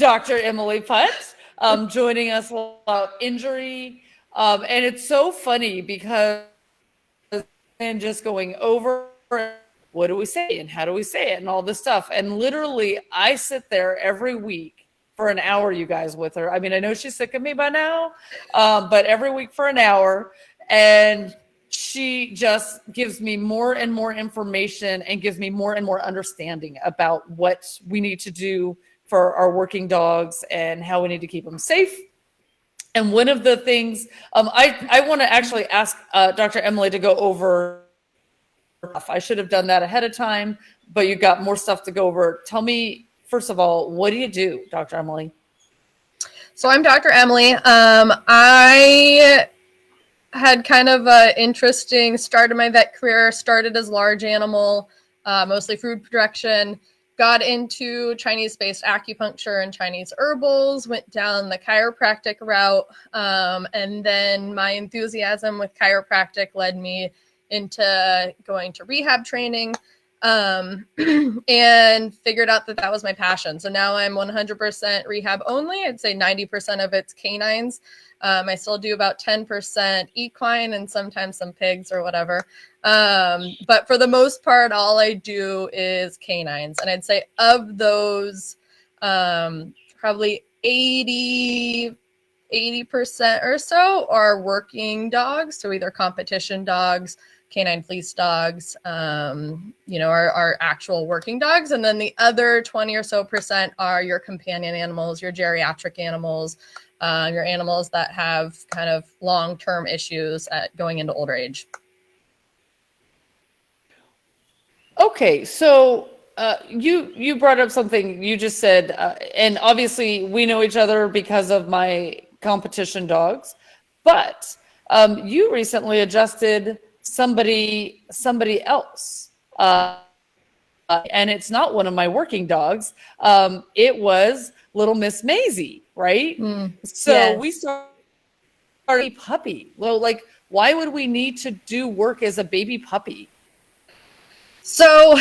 Dr. Emily Putt, joining us about injury. And it's so funny because and just going over what do we say and how do we say it and all this stuff. And literally, I sit there every week for an hour, you guys, with her. I mean, I know she's sick of me by now, but every week for an hour. And she just gives me more and more information and gives me more and more understanding about what we need to do for our working dogs and how we need to keep them safe. And one of the things I want to actually ask Dr. Emily to go over. I should have done that ahead of time, but you got more stuff to go over. Tell me, first of all, what do you do, Dr. Emily? So I'm Dr. Emily. I had kind of an interesting start of my vet career, started as large animal, mostly food production, got into Chinese-based acupuncture and Chinese herbals, went down the chiropractic route, and then my enthusiasm with chiropractic led me into going to rehab training, and figured out that was my passion. So now I'm 100% rehab only. I'd say 90% of it's canines. I still do about 10% equine and sometimes some pigs or whatever. But for the most part, all I do is canines. And I'd say of those, probably 80% or so are working dogs. So either competition dogs, canine fleece dogs, are actual working dogs. And then the other 20 or so % are your companion animals, your geriatric animals, your animals that have kind of long-term issues at going into older age. Okay, so you brought up something you just said, and obviously we know each other because of my competition dogs, but you recently adjusted somebody else, and it's not one of my working dogs. It was little Miss Maisie, right? So yes. We started a puppy. Well, like, why would we need to do work as a baby puppy? So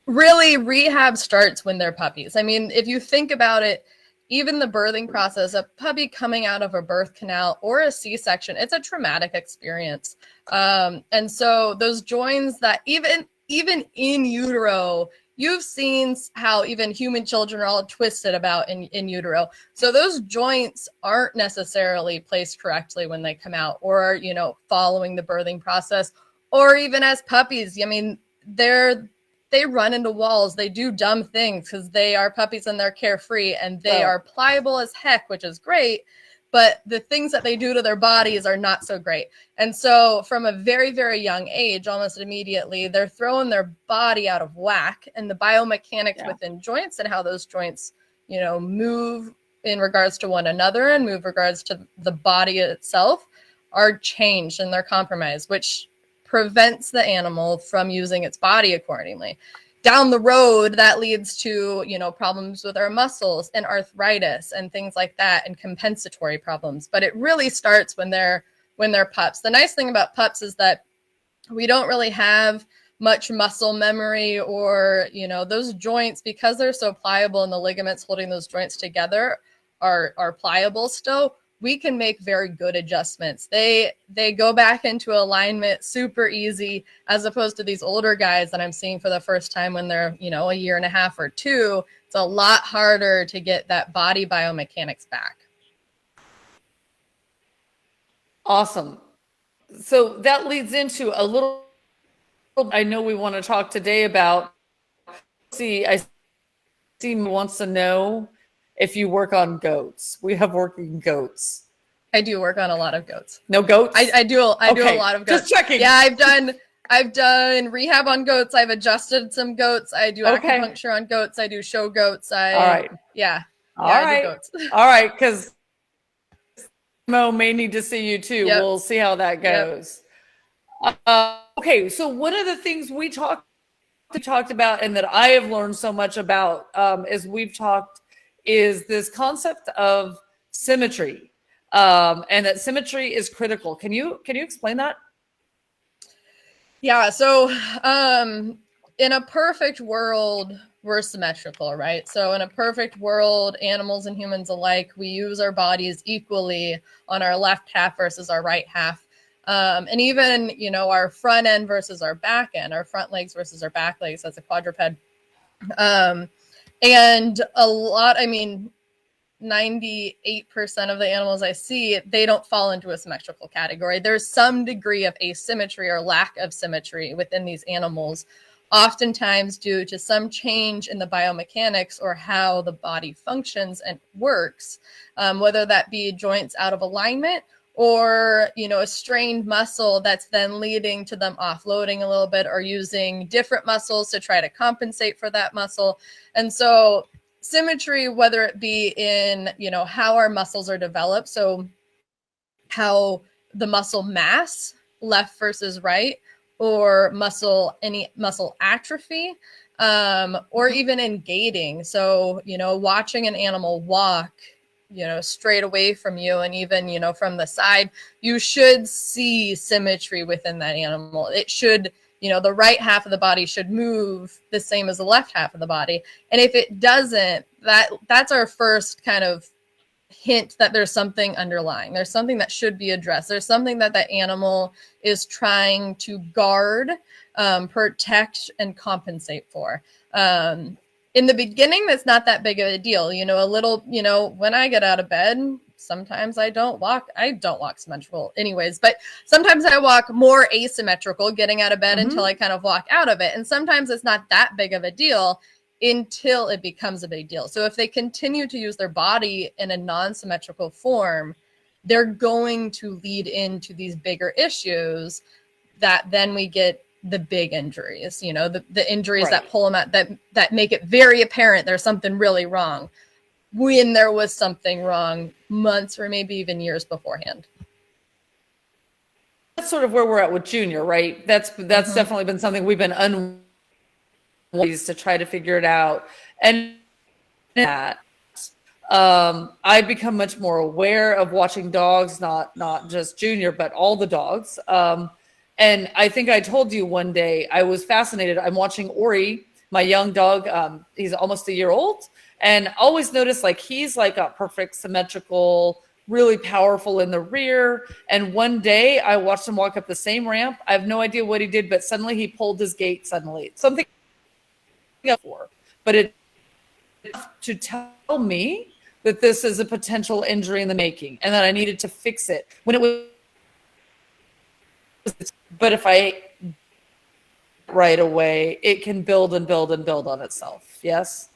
really, rehab starts when they're puppies. I mean, if you think about it, even the birthing process, a puppy coming out of a birth canal or a C-section, it's a traumatic experience. And so those joins that even in utero, you've seen how even human children are all twisted about in utero. So those joints aren't necessarily placed correctly when they come out, or, following the birthing process, or even as puppies. I mean, they run into walls. They do dumb things because they are puppies and they're carefree, and they are pliable as heck, which is great. But the things that they do to their bodies are not so great. And so from a very, very young age, almost immediately, they're throwing their body out of whack, and the biomechanics within joints and how those joints, move in regards to one another and move regards to the body itself are changed and they're compromised, which prevents the animal from using its body accordingly. Down the road, that leads to, problems with our muscles and arthritis and things like that, and compensatory problems. But it really starts when they're pups. The nice thing about pups is that we don't really have much muscle memory, or, those joints, because they're so pliable and the ligaments holding those joints together are pliable still. We can make very good adjustments. They go back into alignment super easy, as opposed to these older guys that I'm seeing for the first time when they're, a year and a half or two. It's a lot harder to get that body biomechanics back. Awesome. So that leads into a little, I know we want to talk today about, I see wants to know if you work on goats. We have working goats. I do work on a lot of goats. No goats? I do a lot of goats. Just checking. Yeah, I've done rehab on goats. I've adjusted some goats. I do acupuncture on goats. I do show goats. All right. Yeah. I do goats. All right, because Mo may need to see you too. Yep. We'll see how that goes. Yep. Okay, so one of the things we talked about, and that I have learned so much about as we've talked, is this concept of symmetry, and that symmetry is critical. Can you explain that? Yeah. So in a perfect world, we're symmetrical, right? So in a perfect world, animals and humans alike, we use our bodies equally on our left half versus our right half. And even, you know, our front end versus our back end, our front legs versus our back legs as a quadruped. And a lot, I mean, 98% of the animals I see, they don't fall into a symmetrical category. There's some degree of asymmetry or lack of symmetry within these animals, oftentimes due to some change in the biomechanics or how the body functions and works, whether that be joints out of alignment or, you know, a strained muscle that's then leading to them offloading a little bit or using different muscles to try to compensate for that muscle. And so symmetry, whether it be in, you know, how our muscles are developed, so how the muscle mass, left versus right, or any muscle atrophy, or even in gating. So, you know, watching an animal walk, you know, straight away from you and even, you know, from the side, you should see symmetry within that animal. It should, you know, the right half of the body should move the same as the left half of the body. And if it doesn't, that's our first kind of hint that there's something underlying. There's something that should be addressed. There's something that the animal is trying to guard, protect, and compensate for. In the beginning, that's not that big of a deal. You know, a little, you know, when I get out of bed, sometimes I don't walk symmetrical anyways, but sometimes I walk more asymmetrical getting out of bed until I kind of walk out of it. And sometimes it's not that big of a deal until it becomes a big deal. So if they continue to use their body in a non-symmetrical form, they're going to lead into these bigger issues that then we get the big injuries, you know, the injuries that pull them out, that make it very apparent there's something really wrong when there was something wrong months or maybe even years beforehand. That's sort of where we're at with Junior, right? That's definitely been something we've been unwise to try to figure it out. And that I've become much more aware of watching dogs, not just Junior, but all the dogs. And I think I told you one day, I was fascinated. I'm watching Ori, my young dog. He's almost a year old. And always notice like he's like a perfect symmetrical, really powerful in the rear. And one day I watched him walk up the same ramp. I have no idea what he did, but suddenly he pulled his gait suddenly. Something before, but it to tell me that this is a potential injury in the making and that I needed to fix it when it was. But if I right away, it can build and build and build on itself. Yes.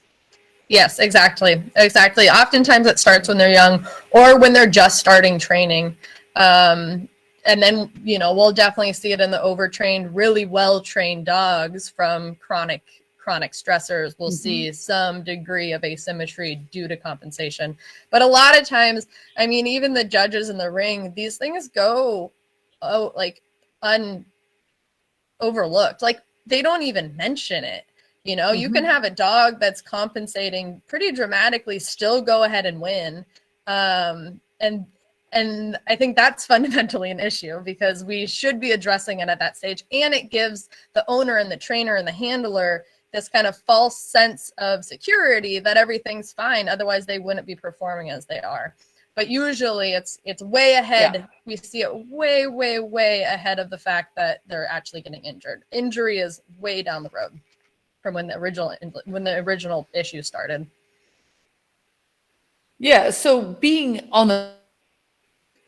Yes, exactly. Oftentimes it starts when they're young or when they're just starting training. And then, you know, we'll definitely see it in the overtrained, really well-trained dogs from chronic stressors. We'll see some degree of asymmetry due to compensation. But a lot of times, I mean, even the judges in the ring, these things go, overlooked. Like they don't even mention it. You know, you can have a dog that's compensating pretty dramatically, still go ahead and win. And I think that's fundamentally an issue because we should be addressing it at that stage. And it gives the owner and the trainer and the handler this kind of false sense of security that everything's fine. Otherwise, they wouldn't be performing as they are. But usually it's way ahead. Yeah. We see it way, way, way ahead of the fact that they're actually getting injured. Injury is way down the road from when the original issue started. Yeah, so being on the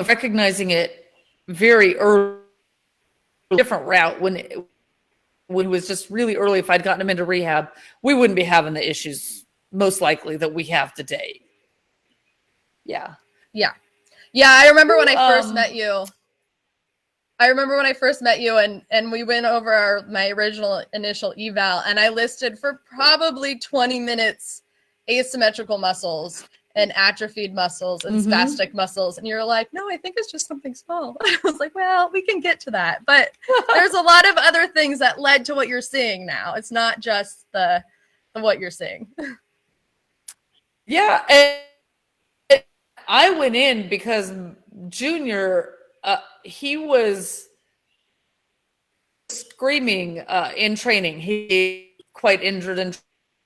recognizing it very early, different route when it was just really early. If I'd gotten him into rehab, we wouldn't be having the issues most likely that we have today. Yeah. I remember when I first met you. And we went over my initial eval, and I listed for probably 20 minutes asymmetrical muscles and atrophied muscles and spastic muscles. And you're like, no, I think it's just something small. I was like, well, we can get to that. But there's a lot of other things that led to what you're seeing now. It's not just the what you're seeing. Yeah. And I went in because Junior, he was screaming in training. He quite injured and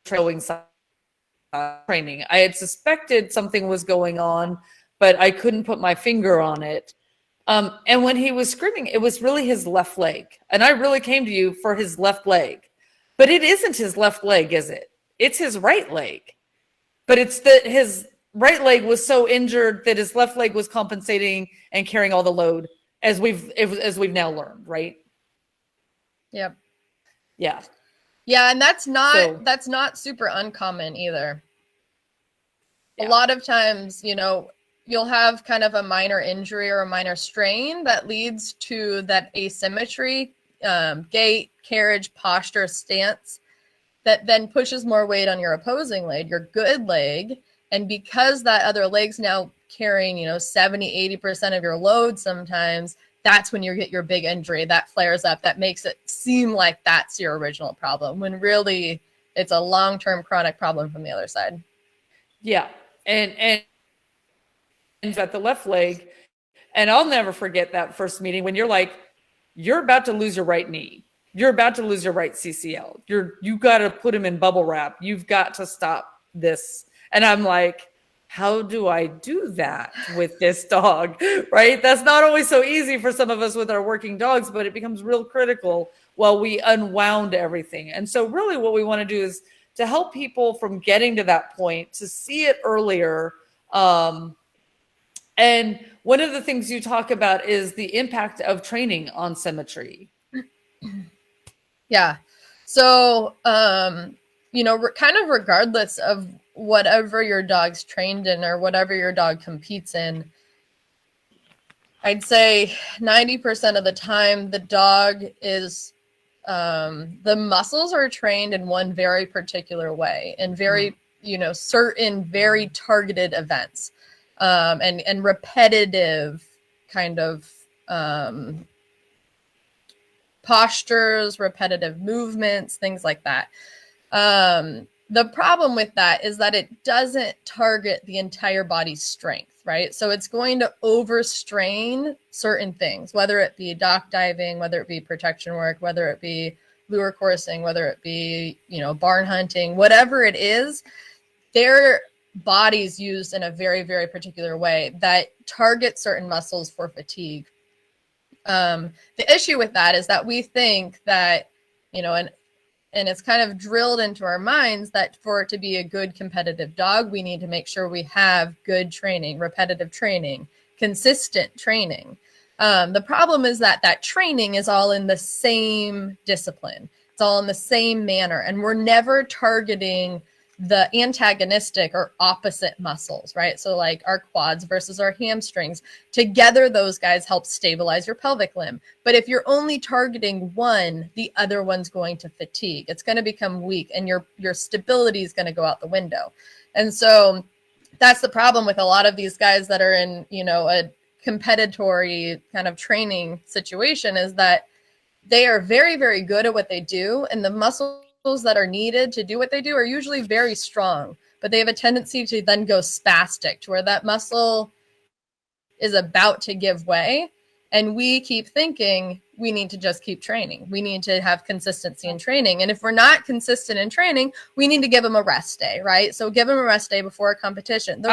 showing training. I had suspected something was going on, but I couldn't put my finger on it. And when he was screaming, it was really his left leg. And I really came to you for his left leg. But it isn't his left leg, is it? It's his right leg. But it's that his right leg was so injured that his left leg was compensating and carrying all the load, as we've now learned, right? Yep. Yeah. Yeah, and that's not super uncommon either. Yeah. A lot of times, you know, you'll have kind of a minor injury or a minor strain that leads to that asymmetry, gait, carriage, posture, stance, that then pushes more weight on your opposing leg, your good leg. And because that other leg's now carrying, you know, 70-80% of your load sometimes, that's when you get your big injury that flares up, that makes it seem like that's your original problem, when really it's a long-term chronic problem from the other side. Yeah. And at the left leg, and I'll never forget that first meeting when you're like, you're about to lose your right knee. You're about to lose your right CCL. You got to put him in bubble wrap. You've got to stop this. And I'm like, how do I do that with this dog? Right? That's not always so easy for some of us with our working dogs, but it becomes real critical while we unwound everything. And so really what we want to do is to help people from getting to that point, to see it earlier. And one of the things you talk about is the impact of training on symmetry. Yeah. So, you know, kind of regardless of whatever your dog's trained in or whatever your dog competes in, I'd say 90% of the time the dog is, the muscles are trained in one very particular way, and very, you know, certain, very targeted events, and repetitive kind of, postures, repetitive movements, things like that. The problem with that is that it doesn't target the entire body's strength, right? So it's going to overstrain certain things, whether it be dock diving, whether it be protection work, whether it be lure coursing, whether it be, you know, barn hunting, whatever it is, their body's used in a very, very particular way that targets certain muscles for fatigue. The issue with that is that we think that, you know, and it's kind of drilled into our minds that for it to be a good competitive dog, we need to make sure we have good training, repetitive training, consistent training. The problem is that that training is all in the same discipline. It's all in the same manner. And we're never targeting the antagonistic or opposite muscles, right? So like our quads versus our hamstrings, together those guys help stabilize your pelvic limb. But if you're only targeting one, the other one's going to fatigue. It's going to become weak, and your stability is going to go out the window. And so that's the problem with a lot of these guys that are in, you know, a competitory kind of training situation, is that they are very, very good at what they do, and the muscles that are needed to do what they do are usually very strong, but they have a tendency to then go spastic, to where that muscle is about to give way. And we keep thinking we need to just keep training. We need to have consistency in training. And if we're not consistent in training, we need to give them a rest day, right? So give them a rest day before a competition. The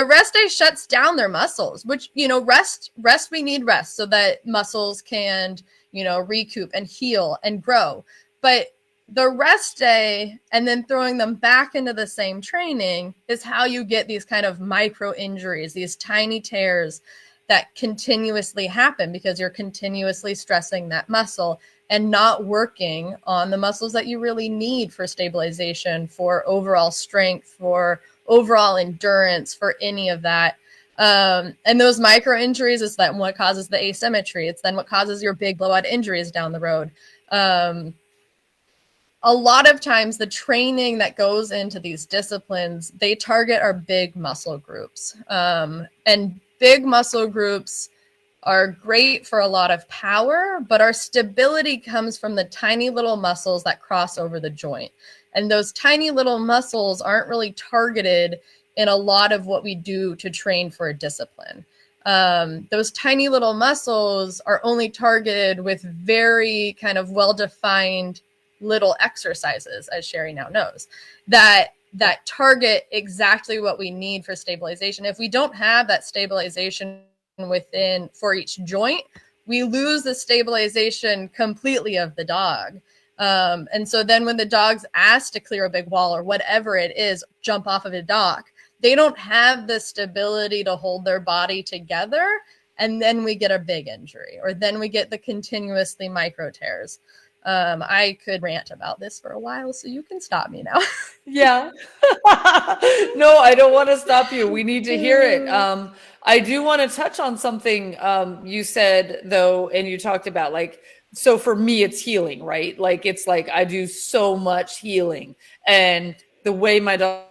rest day shuts down their muscles, which, you know, rest, we need rest so that muscles can, you know, recoup and heal and grow. But the rest day and then throwing them back into the same training is how you get these kind of micro injuries, these tiny tears that continuously happen because you're continuously stressing that muscle and not working on the muscles that you really need for stabilization, for overall strength, for overall endurance, for any of that. And those micro injuries is then what causes the asymmetry. It's then what causes your big blowout injuries down the road. A lot of times the training that goes into these disciplines, they target our big muscle groups. And big muscle groups are great for a lot of power, but our stability comes from the tiny little muscles that cross over the joint. And those tiny little muscles aren't really targeted in a lot of what we do to train for a discipline. Those tiny little muscles are only targeted with very kind of well-defined little exercises, as Sherry now knows, that target exactly what we need for stabilization. If we don't have that stabilization within for each joint, we lose the stabilization completely of the dog. And so then when the dog's asked to clear a big wall or whatever it is, jump off of a dock, they don't have the stability to hold their body together. And then we get a big injury, or then we get the continuously micro tears. I could rant about this for a while, so you can stop me now. Yeah. No, I don't want to stop you. We need to hear it. I do want to touch on something you said, though, and you talked about, like, so for me, it's healing, right? Like, it's like I do so much healing. And the way my dog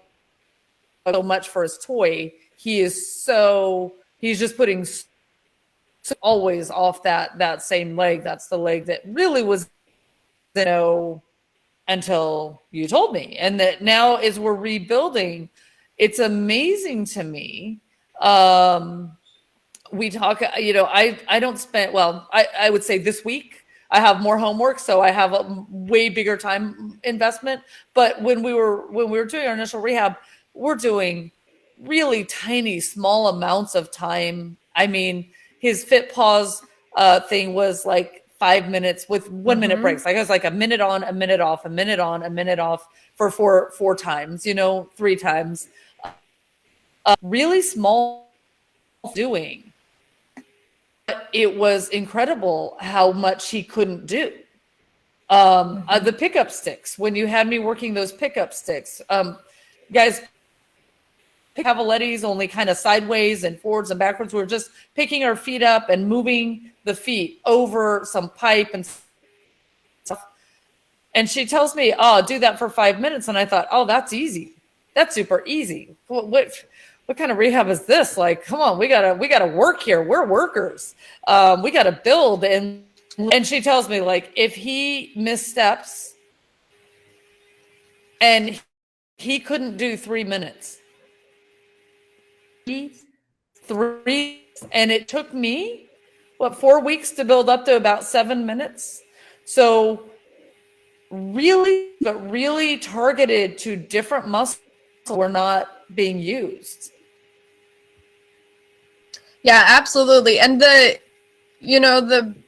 so much for his toy, he's just putting always off that same leg. That's the leg that really was, until you told me. And that now, as we're rebuilding, it's amazing to me. We talk, I don't spend, I would say this week I have more homework, so I have a way bigger time investment. But when we were doing our initial rehab, we're doing really tiny, small amounts of time. I mean, his Fit Pause thing was like 5 minutes with 1 minute breaks. Like, it was like a minute on, a minute off, a minute on, a minute off for four times, 3 times. Really small doing. But it was incredible how much he couldn't do. The pickup sticks, when you had me working those pickup sticks, guys, Cavaletti's only kind of sideways and forwards and backwards. We're just picking our feet up and moving the feet over some pipe and stuff. And she tells me, "Oh, do that for 5 minutes." And I thought, "Oh, that's easy. That's super easy. What kind of rehab is this? Like, come on, we gotta work here. We're workers. We gotta build." And she tells me, like, if he missteps and he couldn't do 3 minutes. 3, and it took me 4 weeks to build up to about 7 minutes. So really targeted to different muscles were not being used. Yeah, absolutely. And the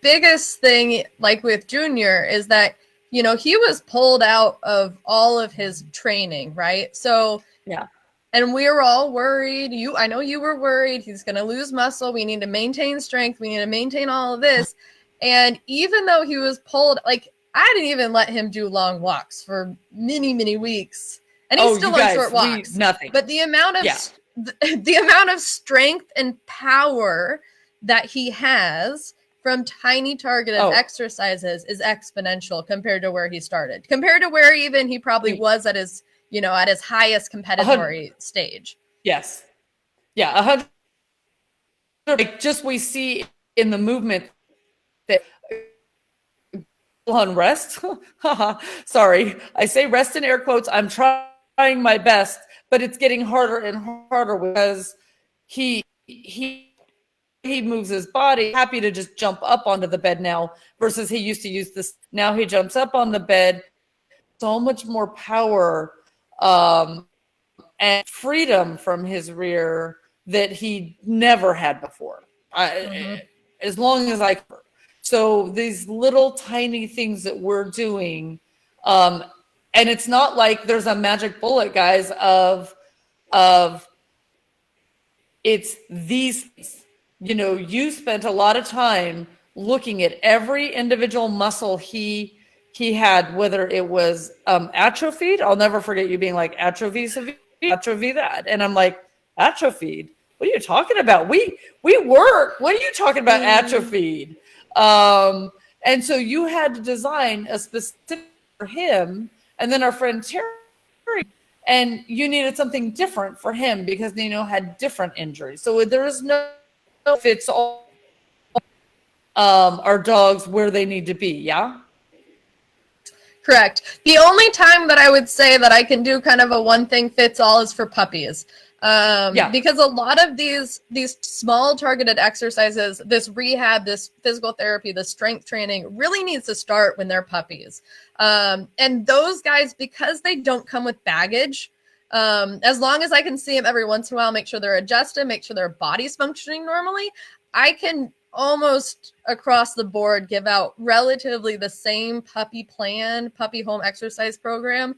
biggest thing, like with Junior, is that he was pulled out of all of his training, right? So yeah. And we were all worried. I know you were worried. He's going to lose muscle. We need to maintain strength. We need to maintain all of this. And even though he was pulled, like, I didn't even let him do long walks for many, many weeks. And he's still on short walks. Nothing. But the amount of strength and power that he has from tiny targeted exercises is exponential compared to where he started. Compared to where even he probably was at his at his highest competitive stage. Yes. Yeah. 100. Like, just we see in the movement that on rest. Sorry. I say rest in air quotes. I'm trying my best, but it's getting harder and harder because he moves his body, happy to just jump up onto the bed now versus he used to use this. Now he jumps up on the bed. So much more power and freedom from his rear that he never had before, as long as I could. So these little tiny things that we're doing, and it's not like there's a magic bullet, guys, of it's these things. You spent a lot of time looking at every individual muscle he had, whether it was atrophied. I'll never forget you being like, atrophy that. And I'm like, atrophied? What are you talking about? We work. What are you talking about, atrophied? And so you had to design a specific for him, and then our friend Terry, and you needed something different for him because had different injuries. So there is no fits all our dogs where they need to be. Yeah. Correct. The only time that I would say that I can do kind of a one thing fits all is for puppies. Because a lot of these small targeted exercises, this rehab, this physical therapy, the strength training really needs to start when they're puppies. And those guys, because they don't come with baggage, as long as I can see them every once in a while, make sure they're adjusted, make sure their body's functioning normally, I can almost across the board give out relatively the same puppy plan, puppy home exercise program,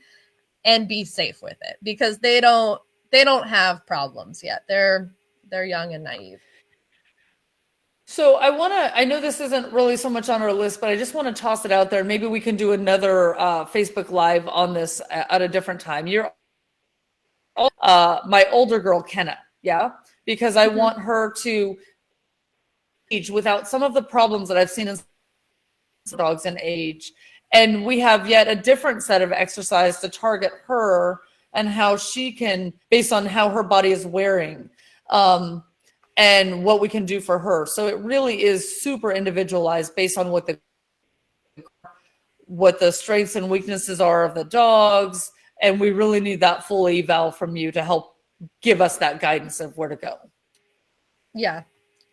and be safe with it, because they don't have problems yet. They're young and naive. So I know this isn't really so much on our list, but I just want to toss it out there. Maybe we can do another Facebook Live on this at a different time. You're my older girl, Kenna, yeah? Because I want her to age without some of the problems that I've seen in dogs in age. And we have yet a different set of exercise to target her and how she can, based on how her body is wearing, and what we can do for her. So it really is super individualized based on what the strengths and weaknesses are of the dogs. And we really need that full eval from you to help give us that guidance of where to go. Yeah.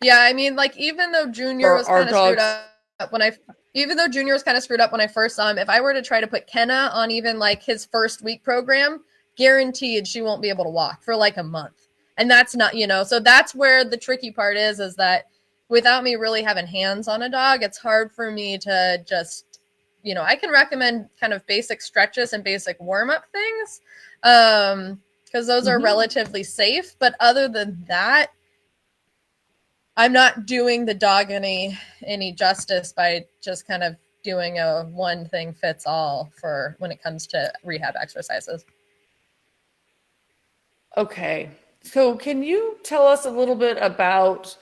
I mean, like, even though Junior was kind of screwed up when I first saw him, if I were to try to put Kenna on even like his first week program, guaranteed she won't be able to walk for like a month. And that's not, so that's where the tricky part is that without me really having hands on a dog, it's hard for me to just, I can recommend kind of basic stretches and basic warm-up things, because those are relatively safe. But other than that, I'm not doing the dog any justice by just kind of doing a one thing fits all for when it comes to rehab exercises. Okay. So can you tell us a little bit about,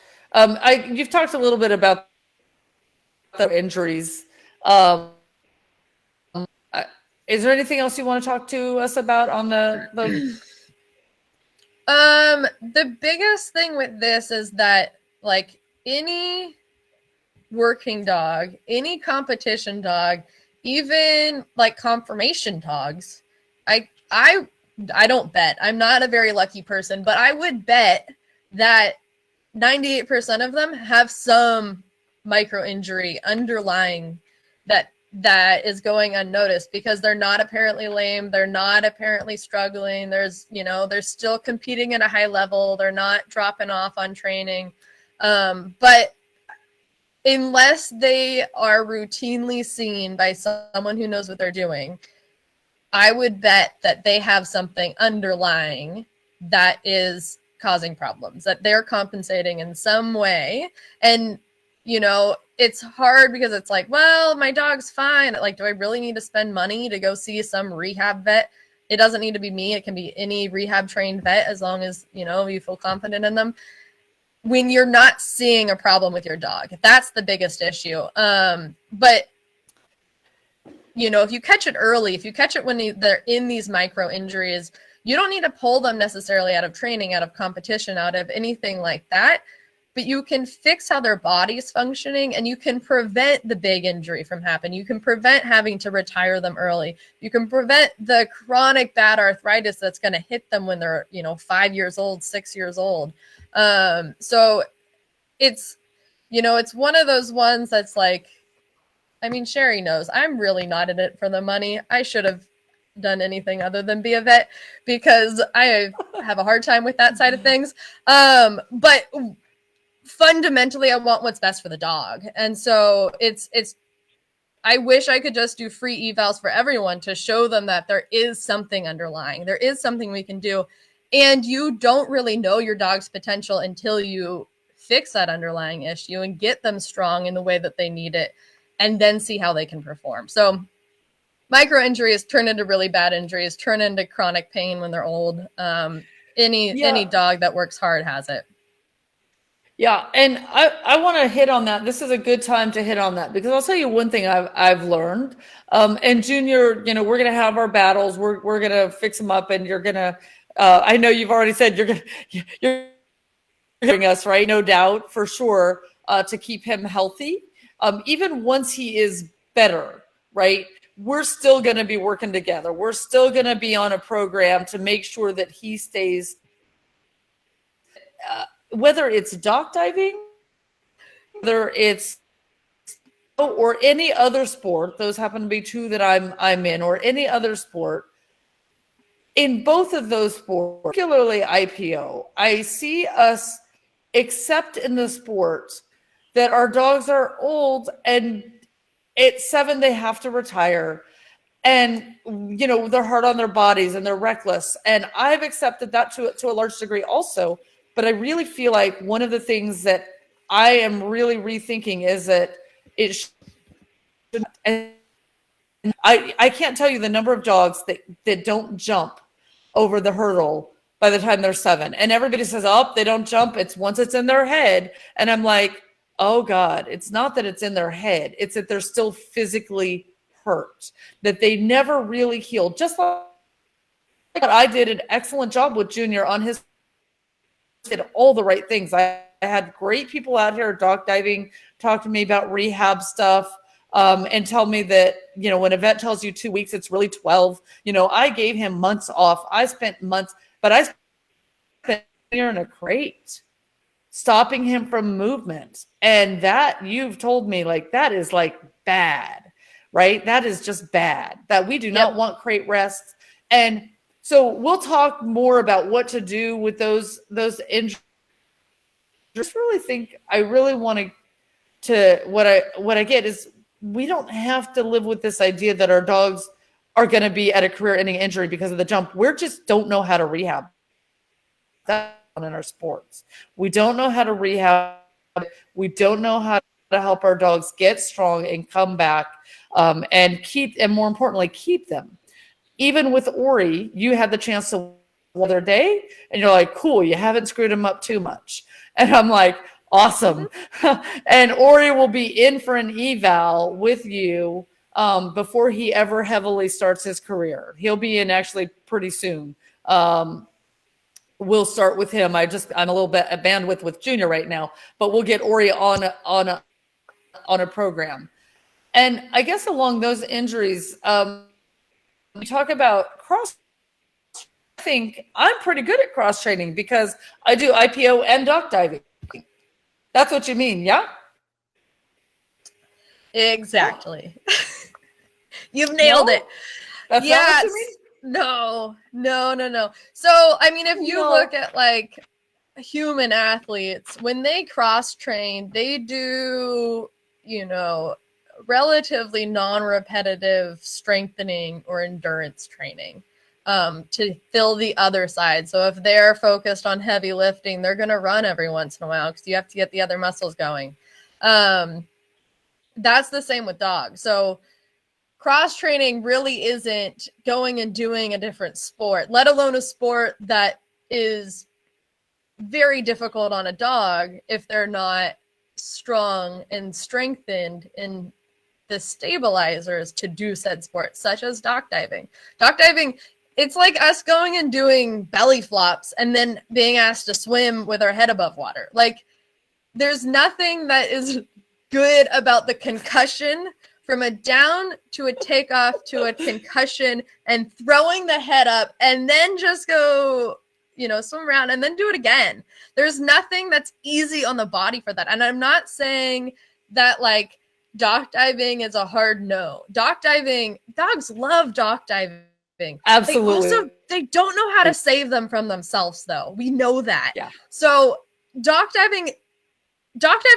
you've talked a little bit about the injuries. Is there anything else you want to talk to us about on the The biggest thing with this is that, like, any working dog, any competition dog, even like conformation dogs, I don't bet. I'm not a very lucky person, but I would bet that 98% of them have some micro injury underlying that is going unnoticed, because they're not apparently lame, they're not apparently struggling, they're still competing at a high level, they're not dropping off on training, but unless they are routinely seen by someone who knows what they're doing, I would bet that they have something underlying that is causing problems, that they're compensating in some way. And it's hard because it's like, well, my dog's fine. Like, do I really need to spend money to go see some rehab vet? It doesn't need to be me. It can be any rehab trained vet, as long as, you feel confident in them. When you're not seeing a problem with your dog, that's the biggest issue. But, if you catch it early, if you catch it when they're in these micro injuries, you don't need to pull them necessarily out of training, out of competition, out of anything like that. But you can fix how their body's functioning, and you can prevent the big injury from happening. You can prevent having to retire them early. You can prevent the chronic bad arthritis that's going to hit them when they're, 5 years old, 6 years old. So it's, it's one of those ones that's like, I mean, Sherry knows I'm really not in it for the money. I should have done anything other than be a vet, because I have a hard time with that side of things. But fundamentally, I want what's best for the dog. And so I wish I could just do free evals for everyone to show them that there is something underlying. There is something we can do. And you don't really know your dog's potential until you fix that underlying issue and get them strong in the way that they need it, and then see how they can perform. So micro injuries turn into really bad injuries, turn into chronic pain when they're old. Any dog that works hard has it. Yeah, and I want to hit on that. This is a good time to hit on that, because I'll tell you one thing I've learned. And Junior, we're gonna have our battles. We're gonna fix them up, and you're gonna. I know you've already said you're doing us, right? No doubt, for sure, to keep him healthy. Even once he is better, right? We're still going to be working together. We're still going to be on a program to make sure that he stays whether it's dock diving, whether it's or any other sport, those happen to be two that I'm in, or any other sport, in both of those sports, particularly IPO, I see us accept in the sport that our dogs are old and at 7 they have to retire, and they're hard on their bodies and they're reckless, and I've accepted that to a large degree also. But I really feel like one of the things that I am really rethinking is that it should, and I can't tell you the number of dogs that don't jump over the hurdle by the time they're 7. And everybody says, oh, they don't jump. It's once it's in their head. And I'm like, oh God, it's not that it's in their head. It's that they're still physically hurt, that they never really healed. Just like I did an excellent job with Junior on his, did all the right things. I had great people out here dog diving, talk to me about rehab stuff. And tell me that, when a vet tells you 2 weeks, it's really 12. I gave him months off. I spent months, but I spent a year in a crate, stopping him from movement. And that, you've told me, like, that is like bad, right? That is just bad, that we do not want crate rests. And so we'll talk more about what to do with those injuries. I really want to what I get is, we don't have to live with this idea that our dogs are going to be at a career-ending injury because of the jump. We just don't know how to rehab that in our sports. We don't know how to rehab. We don't know how to help our dogs get strong and come back, and more importantly, keep them. Even with Ori, you had the chance to the other day, and you're like, cool, you haven't screwed him up too much. And I'm like, awesome. And Ori will be in for an eval with you before he ever heavily starts his career. He'll be in actually pretty soon. We'll start with him. I'm a little bit at bandwidth with Junior right now, but we'll get Ori on a program. And I guess along those injuries, we talk about cross. I think I'm pretty good at cross training because I do IPO and dock diving. That's what you mean, yeah? Exactly. You've nailed it. That's not what you mean? No. So, I mean, if you look at like human athletes, when they cross train, they do, relatively non-repetitive strengthening or endurance training to fill the other side. So if they're focused on heavy lifting, they're going to run every once in a while because you have to get the other muscles going. That's the same with dogs. So cross training really isn't going and doing a different sport, let alone a sport that is very difficult on a dog if they're not strong and strengthened in the stabilizers to do said sports, such as dock diving. Dock diving, it's like us going and doing belly flops and then being asked to swim with our head above water. Like, there's nothing that is good about the concussion from a down to a takeoff to a concussion and throwing the head up and then just go, swim around and then do it again. There's nothing that's easy on the body for that. And I'm not saying that like dock diving is a hard no. Dock diving, dogs love dock diving. Absolutely. They don't know how to save them from themselves, though. We know that. Yeah. So dock diving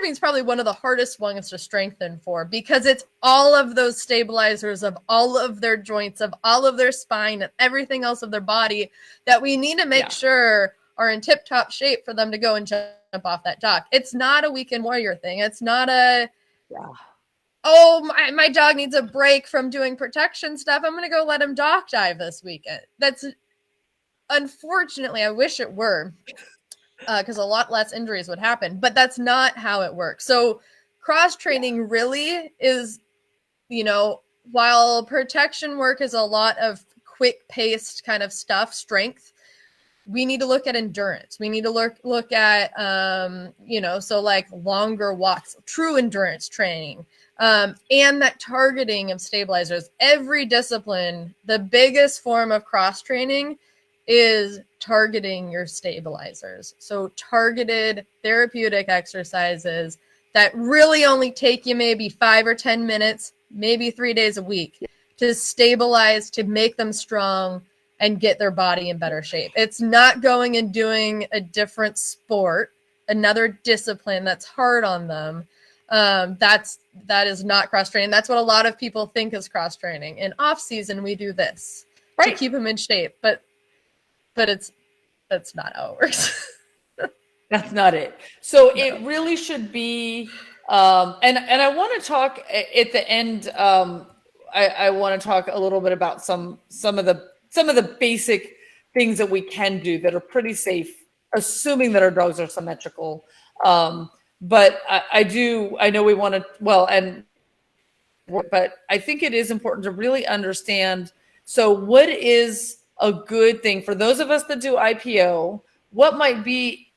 is probably one of the hardest ones to strengthen for because it's all of those stabilizers of all of their joints, of all of their spine, and everything else of their body that we need to make sure are in tip-top shape for them to go and jump off that dock. It's not a weekend warrior thing. It's not a... Yeah. Oh, my dog needs a break from doing protection stuff. I'm going to go let him dock dive this weekend. That's, unfortunately, I wish it were, because a lot less injuries would happen, but that's not how it works. So cross training really is, while protection work is a lot of quick paced kind of stuff, strength, we need to look at endurance. We need to look at, so like longer walks, true endurance training. And that targeting of stabilizers. Every discipline, the biggest form of cross training is targeting your stabilizers. So targeted therapeutic exercises that really only take you maybe 5 or 10 minutes, maybe 3 days a week to stabilize, to make them strong and get their body in better shape. It's not going and doing a different sport, another discipline that's hard on them. That is not cross training. That's what a lot of people think is cross training. In off season, we do this to keep them in shape, but that's not how it works. That's not it. So no. It really should be, and I want to talk at the end. I want to talk a little bit about some of the basic things that we can do that are pretty safe, assuming that our dogs are symmetrical. But I know we want to, but I think it is important to really understand. So what is a good thing for those of us that do IPO? What might be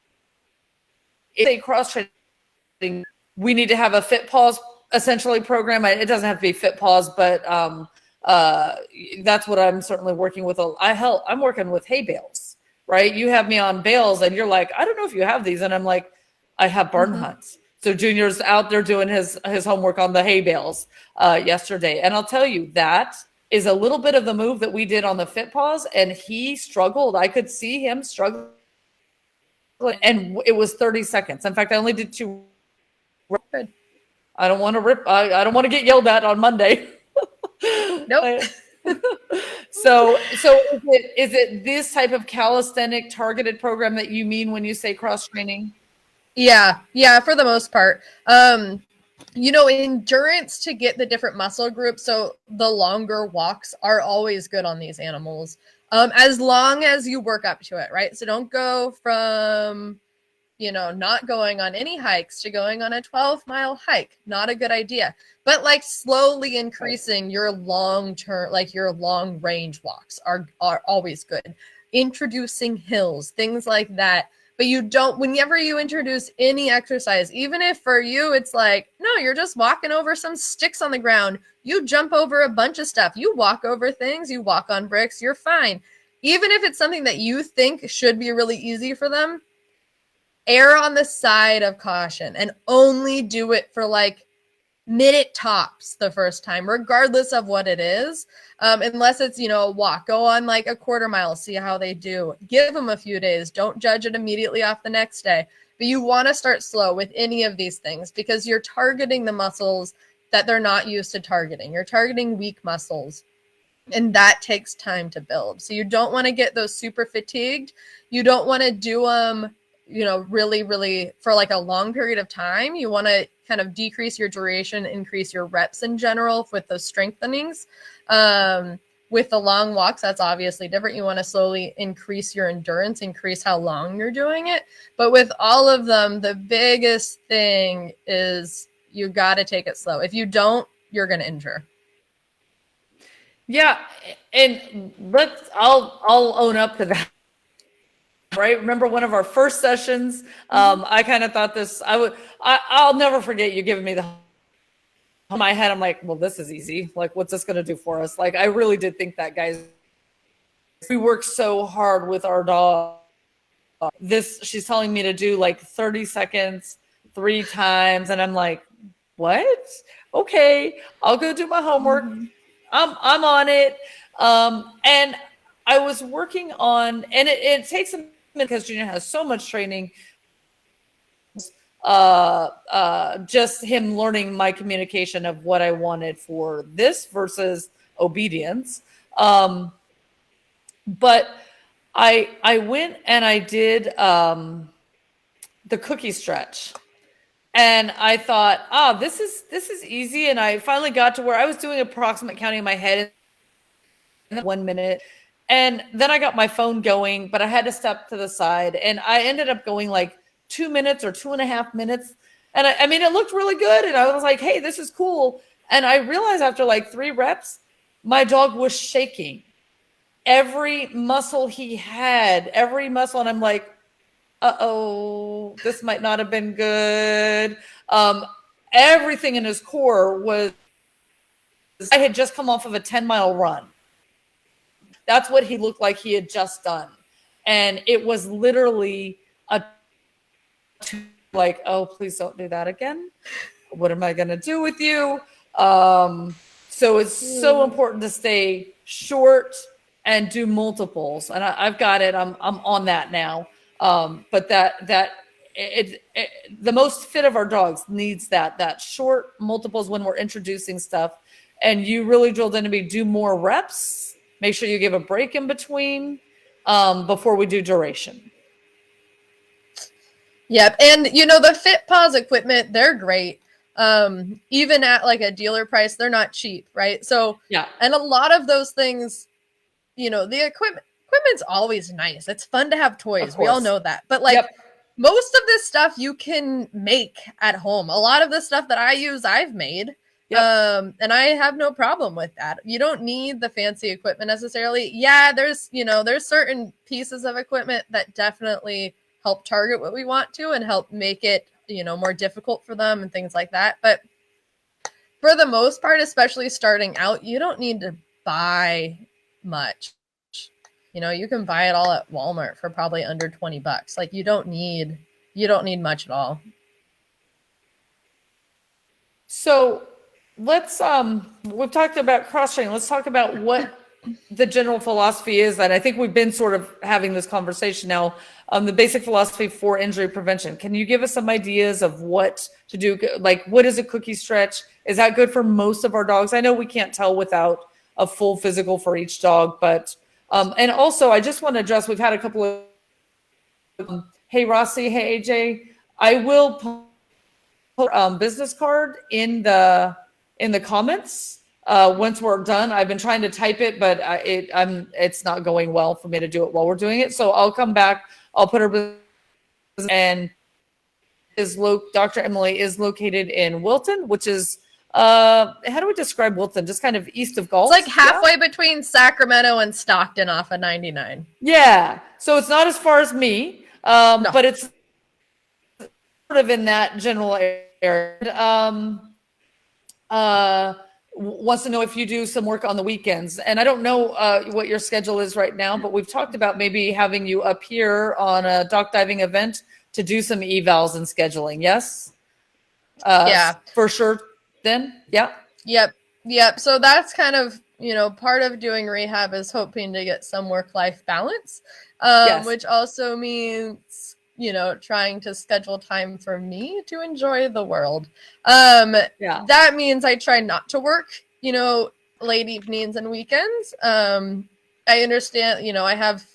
a cross training? We need to have a fit pause essentially program. It doesn't have to be fit pause, but that's what I'm certainly working with. I'm working with hay bales, right? You have me on bales and you're like, I don't know if you have these. And I'm like, I have barn hunts. So Junior's out there doing his homework on the hay bales yesterday. And I'll tell you, that is a little bit of the move that we did on the fit pause. And he struggled. I could see him struggle. And it was 30 seconds. In fact, I only did 2. I don't want to rip. I don't want to get yelled at on Monday. Nope. So is it this type of calisthenic targeted program that you mean when you say cross training? Yeah, for the most part. Endurance to get the different muscle groups. So the longer walks are always good on these animals. As long as you work up to it, right? So don't go from, not going on any hikes to going on a 12-mile hike. Not a good idea. But like slowly increasing your long-term, like your long range walks are always good. Introducing hills, things like that. But whenever you introduce any exercise, even if for you it's like, no, you're just walking over some sticks on the ground. You jump over a bunch of stuff. You walk over things. You walk on bricks. You're fine. Even if it's something that you think should be really easy for them, err on the side of caution and only do it for like minute tops the first time, regardless of what it is. Unless it's, a walk, go on like a quarter mile, see how they do. Give them a few days. Don't judge it immediately off the next day. But you want to start slow with any of these things because you're targeting the muscles that they're not used to targeting. You're targeting weak muscles. And that takes time to build. So you don't want to get those super fatigued. You don't want to do them, really, really for like a long period of time. You want to kind of decrease your duration, increase your reps in general with those strengthenings. With the long walks, that's obviously different. You want to slowly increase your endurance, increase how long you're doing it. But with all of them, the biggest thing is you got to take it slow. If you don't, you're going to injure. Yeah, and I'll own up to that. Right? Remember one of our first sessions? I kind of thought I'll never forget you giving me the in my head. I'm like, well, this is easy. Like, what's this going to do for us? Like, I really did think that, guys. We work so hard with our dog. She's telling me to do like 30 seconds 3 times, and I'm like, what? Okay, I'll go do my homework. I'm on it. And I was working on, and it takes a minute because Junior has so much training. Just him learning my communication of what I wanted for this versus obedience. But I went and I did the cookie stretch. And I thought, this is easy. And I finally got to where I was doing approximate counting in my head in 1 minute. And then I got my phone going, but I had to step to the side. And I ended up going like 2 minutes or 2.5 minutes. And I mean, it looked really good. And I was like, hey, this is cool. And I realized after like 3 reps, my dog was shaking. Every muscle he had, every muscle. And I'm like, uh-oh, this might not have been good. Everything in his core was, I had just come off of a 10-mile run. That's what he looked like he had just done. And it was literally like, oh, please don't do that again. What am I going to do with you? So it's so important to stay short and do multiples. And I've got it. I'm on that now. But the most fit of our dogs needs that short multiples when we're introducing stuff. And you really drilled into me, do more reps. Make sure you give a break in between before we do duration. Yep. And the Fit Paws equipment, they're great. Even at like a dealer price, they're not cheap, right? So yeah. And a lot of those things, the equipment's always nice. It's fun to have toys. We all know that. But most of this stuff you can make at home. A lot of the stuff that I use, I've made. And I have no problem with that. You don't need the fancy equipment necessarily. Yeah, there's certain pieces of equipment that definitely help target what we want to and help make it, more difficult for them and things like that. But for the most part, especially starting out, you don't need to buy much. You can buy it all at Walmart for probably under $20. Like you don't need much at all. So let's we've talked about cross-training. Let's talk about what the general philosophy is. And I think we've been sort of having this conversation now. The basic philosophy for injury prevention. Can you give us some ideas of what to do? Like, what is a cookie stretch? Is that good for most of our dogs? I know we can't tell without a full physical for each dog, but and also I just want to address, we've had a couple of hey Rossi, hey AJ, I will put business card in the comments once we're done. I've been trying to type it, but it's not going well for me to do it while we're doing it. So I'll come back. I'll put her, and Dr. Emily is located in Wilton, which is how do we describe Wilton? Just kind of east of Gulf. It's like halfway between Sacramento and Stockton off of 99. Yeah. So it's not as far as me, no. But it's sort of in that general area. Wants to know if you do some work on the weekends. And I don't know what your schedule is right now, but we've talked about maybe having you up here on a dock diving event to do some evals and scheduling. Yes? Yeah. For sure then? Yeah? Yep. So that's kind of, part of doing rehab is hoping to get some work-life balance, yes. Which also means, trying to schedule time for me to enjoy the world. That means I try not to work, late evenings and weekends. I understand, I have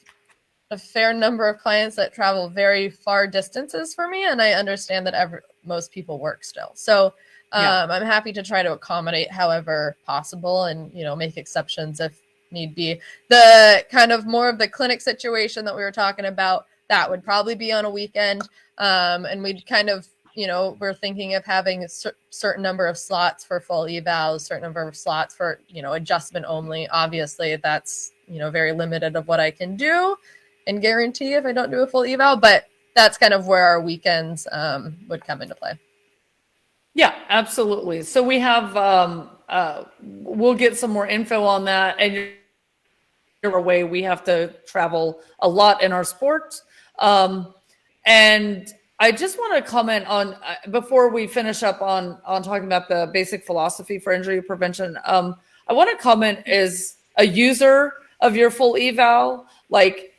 a fair number of clients that travel very far distances for me, and I understand that most people work still. So I'm happy to try to accommodate however possible and, make exceptions if need be. The kind of more of the clinic situation that we were talking about, that would probably be on a weekend. And we'd kind of, we're thinking of having a certain number of slots for full evals, certain number of slots for, adjustment only. Obviously, that's, very limited of what I can do and guarantee if I don't do a full eval. But that's kind of where our weekends would come into play. Yeah, absolutely. So we have, we'll get some more info on that. And away, we have to travel a lot in our sport. And I just want to comment on, before we finish up on talking about the basic philosophy for injury prevention, I want to comment as a user of your full eval, like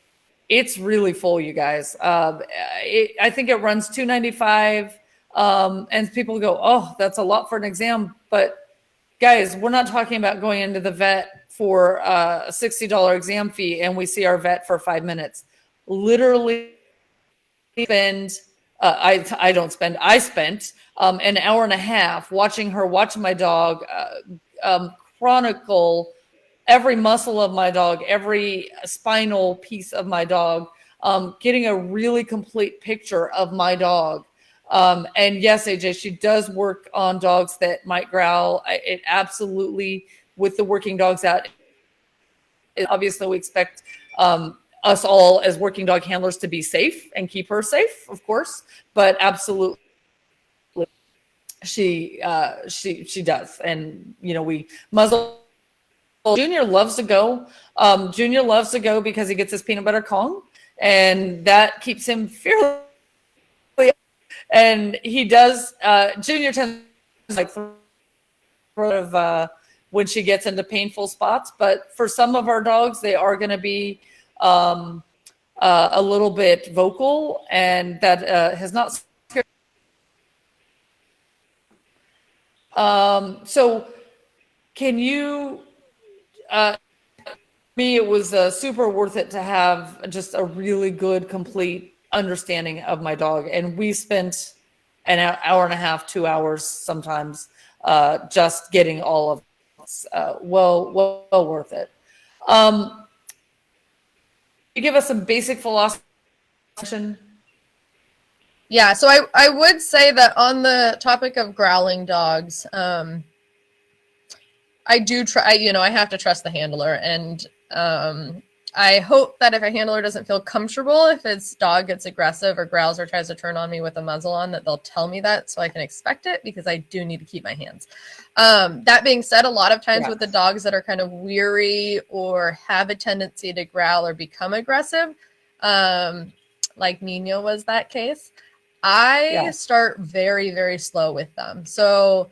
it's really full, you guys. I think it runs $295. And people go, oh, that's a lot for an exam. But guys, we're not talking about going into the vet for a $60 exam fee and we see our vet for 5 minutes. Literally spend, I spent an hour and a half watching my dog chronicle every muscle of my dog, every spinal piece of my dog, getting a really complete picture of my dog. And yes, AJ, she does work on dogs that might growl. It absolutely, with the working dogs out, obviously we expect us all as working dog handlers to be safe and keep her safe, of course, but absolutely she does. And, we muzzle. Junior loves to go. Junior loves to go because he gets his peanut butter Kong. and that keeps him fairly. And he does. Junior tends to like sort of when she gets into painful spots, but for some of our dogs, they are going to be a little bit vocal, and that has not scared. So can you, me, it was super worth it to have just a really good, complete understanding of my dog. And we spent an hour and a half, 2 hours sometimes, just getting all of this. Well worth it. You give us some basic philosophy. Yeah, so I would say that on the topic of growling dogs, I do try, I have to trust the handler, and I hope that if a handler doesn't feel comfortable, if its dog gets aggressive or growls or tries to turn on me with a muzzle on, that they'll tell me that so I can expect it, because I do need to keep my hands. That being said, a lot of times with the dogs that are kind of weary or have a tendency to growl or become aggressive, like Nino was that case, I start very, very slow with them. So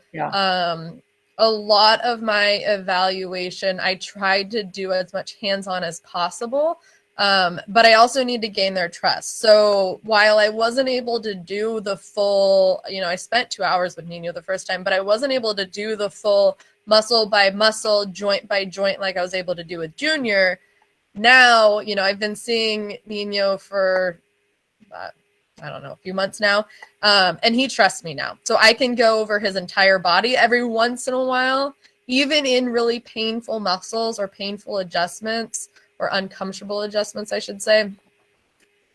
a lot of my evaluation, I tried to do as much hands-on as possible, but I also need to gain their trust. So while I wasn't able to do the full, I spent 2 hours with Nino the first time, but I wasn't able to do the full muscle by muscle, joint by joint like I was able to do with Junior. Now, I've been seeing Nino for I don't know, a few months now. And he trusts me now. So I can go over his entire body every once in a while, even in really painful muscles or painful adjustments, or uncomfortable adjustments, I should say.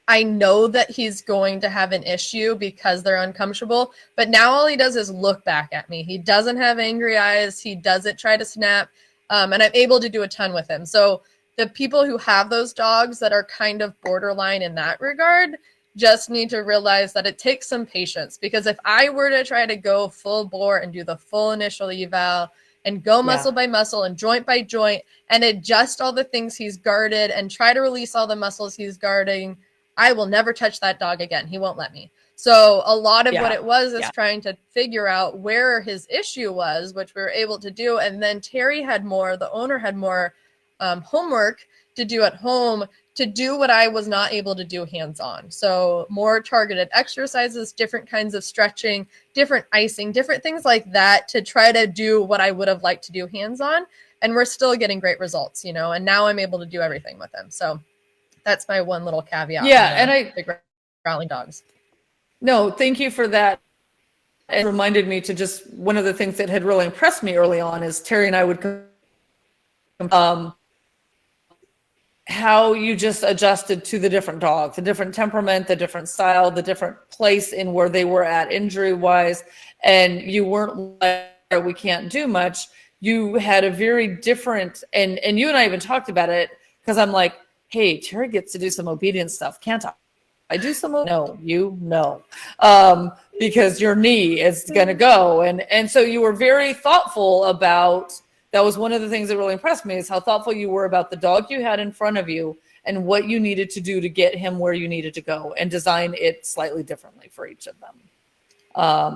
I know that he's going to have an issue because they're uncomfortable, but now all he does is look back at me. He doesn't have angry eyes. He doesn't try to snap. And I'm able to do a ton with him. So the people who have those dogs that are kind of borderline in that regard just need to realize that it takes some patience, because if I were to try to go full bore and do the full initial eval and go muscle by muscle and joint by joint and adjust all the things he's guarded and try to release all the muscles he's guarding, I will never touch that dog again. He won't let me. So a lot of what it was is trying to figure out where his issue was, which we were able to do. And then Terry had more, the owner had more homework to do at home, to do what I was not able to do hands-on. So more targeted exercises, different kinds of stretching, different icing, different things like that, to try to do what I would have liked to do hands-on. And we're still getting great results, and now I'm able to do everything with them. So that's my one little caveat. And the growling dogs. No, thank you for that. It reminded me to just, one of the things that had really impressed me early on is Terry and I would how you just adjusted to the different dogs, the different temperament, the different style, the different place in where they were at injury wise. And you weren't like, we can't do much. You had a very different, and you and I even talked about it, because I'm like, hey, Terry gets to do some obedience stuff. Can't I do some? No, because your knee is going to go. And so you were very thoughtful about, that was one of the things that really impressed me, is how thoughtful you were about the dog you had in front of you and what you needed to do to get him where you needed to go, and design it slightly differently for each of them.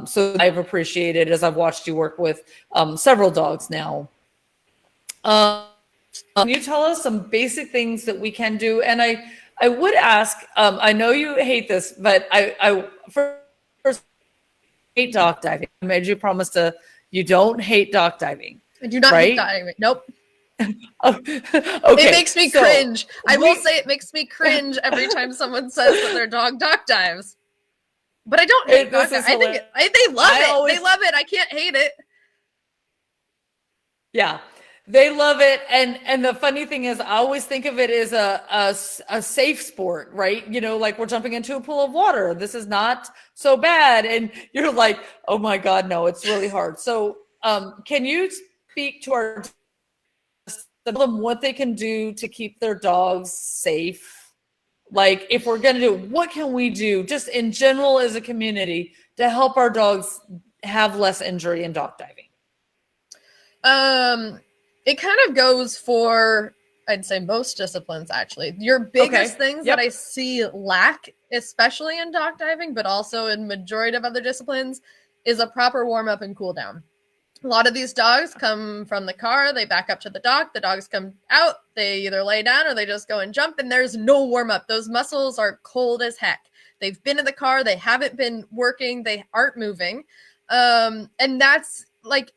So I've appreciated, as I've watched you work with several dogs now. Can you tell us some basic things that we can do? And I would ask, I know you hate this, but I first hate dock diving. I made you promise you don't hate dock diving. I do not hate diving. Nope. Okay. It makes me cringe. I will say it makes me cringe every time someone says that their dog dock dives. But I don't hate dock diving. They love it. They love it. I can't hate it. Yeah. They love it. And the funny thing is, I always think of it as a safe sport, right? Like we're jumping into a pool of water. This is not so bad. And you're like, oh my God, no, it's really hard. So can you speak to our, tell them what they can do to keep their dogs safe? Like, if we're going to do, what can we do just in general as a community to help our dogs have less injury in dock diving? It kind of goes for I'd say most disciplines, actually. Your biggest things that I see lack, especially in dock diving, but also in majority of other disciplines, is a proper warm-up and cool down. A lot of these dogs come from the car, they back up to the dock, the dogs come out, they either lay down or they just go and jump, and there's no warm-up. Those muscles are cold as heck. They've been in the car, they haven't been working, they aren't moving. And that's like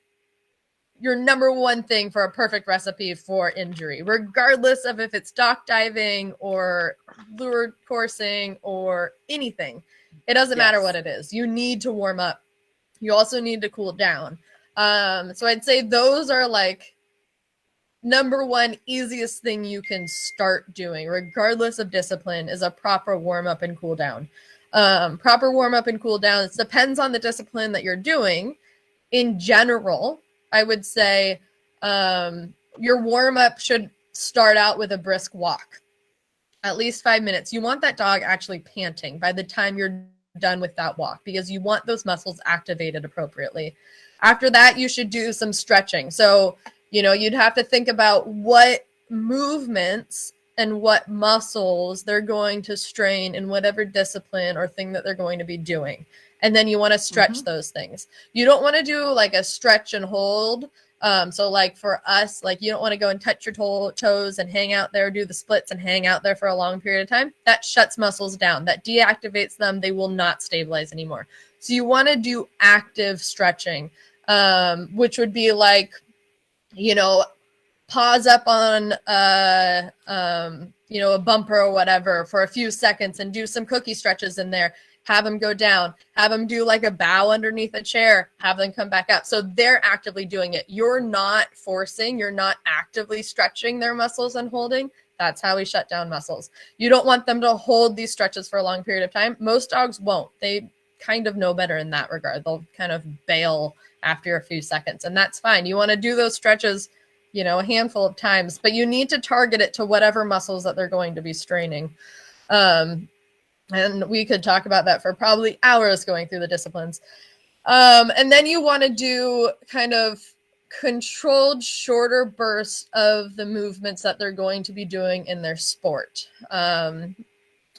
your number one thing for a perfect recipe for injury, regardless of if it's dock diving or lure coursing or anything. It doesn't matter what it is. You need to warm up. You also need to cool down. So I'd say those are like number one easiest thing you can start doing, regardless of discipline, is a proper warm up and cool down. Proper warm up and cool down. It depends on the discipline that you're doing. In general, I would say your warm up should start out with a brisk walk, at least 5 minutes. You want that dog actually panting by the time you're done with that walk, because you want those muscles activated appropriately. After that, you should do some stretching. So, you'd have to think about what movements and what muscles they're going to strain in whatever discipline or thing that they're going to be doing. And then you want to stretch those things. You don't want to do like a stretch and hold. So like for us, like you don't want to go and touch your toes and hang out there, do the splits and hang out there for a long period of time. That shuts muscles down. That deactivates them. They will not stabilize anymore. So you want to do active stretching, which would be like, pause up on a bumper or whatever for a few seconds and do some cookie stretches in there. Have them go down, have them do like a bow underneath a chair, have them come back up. So they're actively doing it. You're not forcing, you're not actively stretching their muscles and holding. That's how we shut down muscles. You don't want them to hold these stretches for a long period of time. Most dogs won't. They kind of know better in that regard. They'll kind of bail after a few seconds, and that's fine. You want to do those stretches, a handful of times, but you need to target it to whatever muscles that they're going to be straining. And we could talk about that for probably hours going through the disciplines. And then you want to do kind of controlled, shorter bursts of the movements that they're going to be doing in their sport.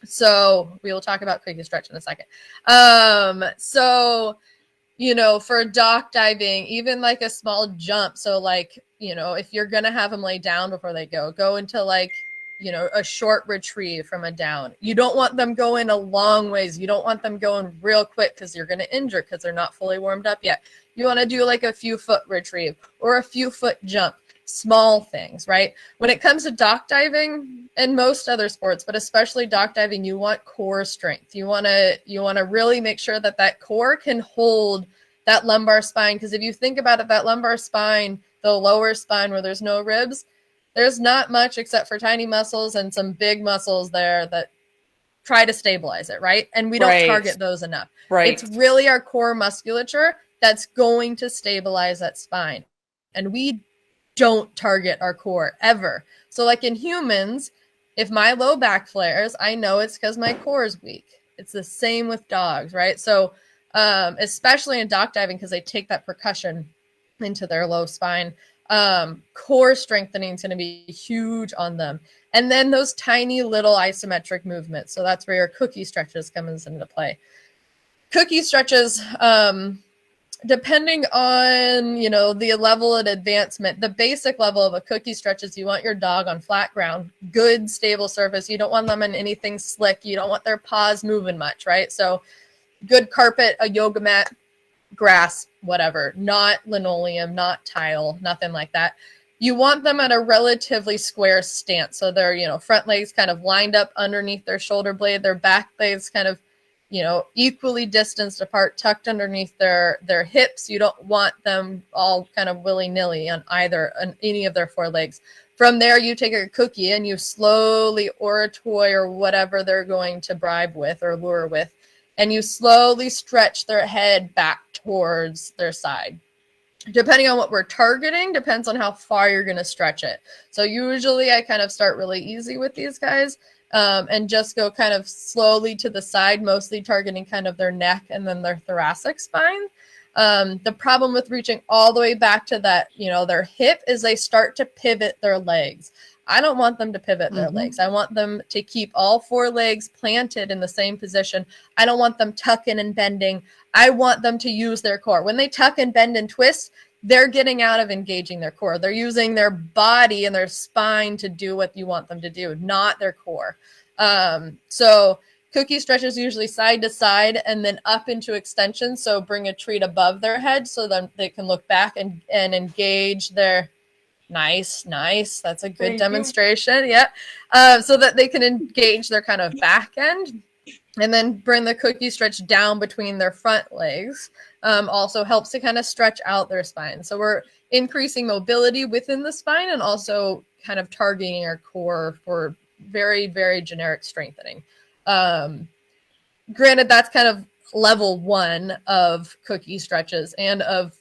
So we will talk about cookie stretch in a second. For dock diving, even like a small jump. So like, if you're going to have them lay down before they go into like, a short retrieve from a down. You don't want them going a long ways. You don't want them going real quick because you're going to injure because they're not fully warmed up yet. You want to do like a few foot retrieve or a few foot jump, small things, right? When it comes to dock diving and most other sports, but especially dock diving, you want core strength. You want to really make sure that core can hold that lumbar spine. Because if you think about it, that lumbar spine, the lower spine where there's no ribs, there's not much except for tiny muscles and some big muscles there that try to stabilize it, right? And we don't target those enough. Right. It's really our core musculature that's going to stabilize that spine. And we don't target our core ever. So like in humans, if my low back flares, I know it's because my core is weak. It's the same with dogs, right? So especially in dock diving, because they take that percussion into their low spine, core strengthening is going to be huge on them. And then those tiny little isometric movements. So that's where your cookie stretches comes into play. Cookie stretches, depending on, the level of advancement, the basic level of a cookie stretch is you want your dog on flat ground, good, stable surface. You don't want them in anything slick. You don't want their paws moving much, right? So good carpet, a yoga mat, grass, whatever, not linoleum, not tile, nothing like that. You want them at a relatively square stance. So their, front legs kind of lined up underneath their shoulder blade, their back legs kind of, equally distanced apart, tucked underneath their hips. You don't want them all kind of willy-nilly on any of their four legs. From there, you take a cookie and you slowly, or a toy or whatever they're going to bribe with or lure with, and you slowly stretch their head back towards their side. Depending on what we're targeting, depends on how far you're going to stretch it. So usually I kind of start really easy with these guys and just go kind of slowly to the side, mostly targeting kind of their neck and then their thoracic spine. The problem with reaching all the way back to that, their hip is they start to pivot their legs. I don't want them to pivot their legs. I want them to keep all 4 legs planted in the same position. I don't want them tucking and bending. I want them to use their core. When they tuck and bend and twist, they're getting out of engaging their core. They're using their body and their spine to do what you want them to do, not their core. So cookie stretches usually side to side and then up into extension. So bring a treat above their head so then they can look back and engage their nice. That's a good demonstration. Yeah. So that they can engage their kind of back end and then bring the cookie stretch down between their front legs. Also helps to kind of stretch out their spine. So we're increasing mobility within the spine and also kind of targeting our core for very, very generic strengthening. Granted, that's kind of level 1 of cookie stretches and of,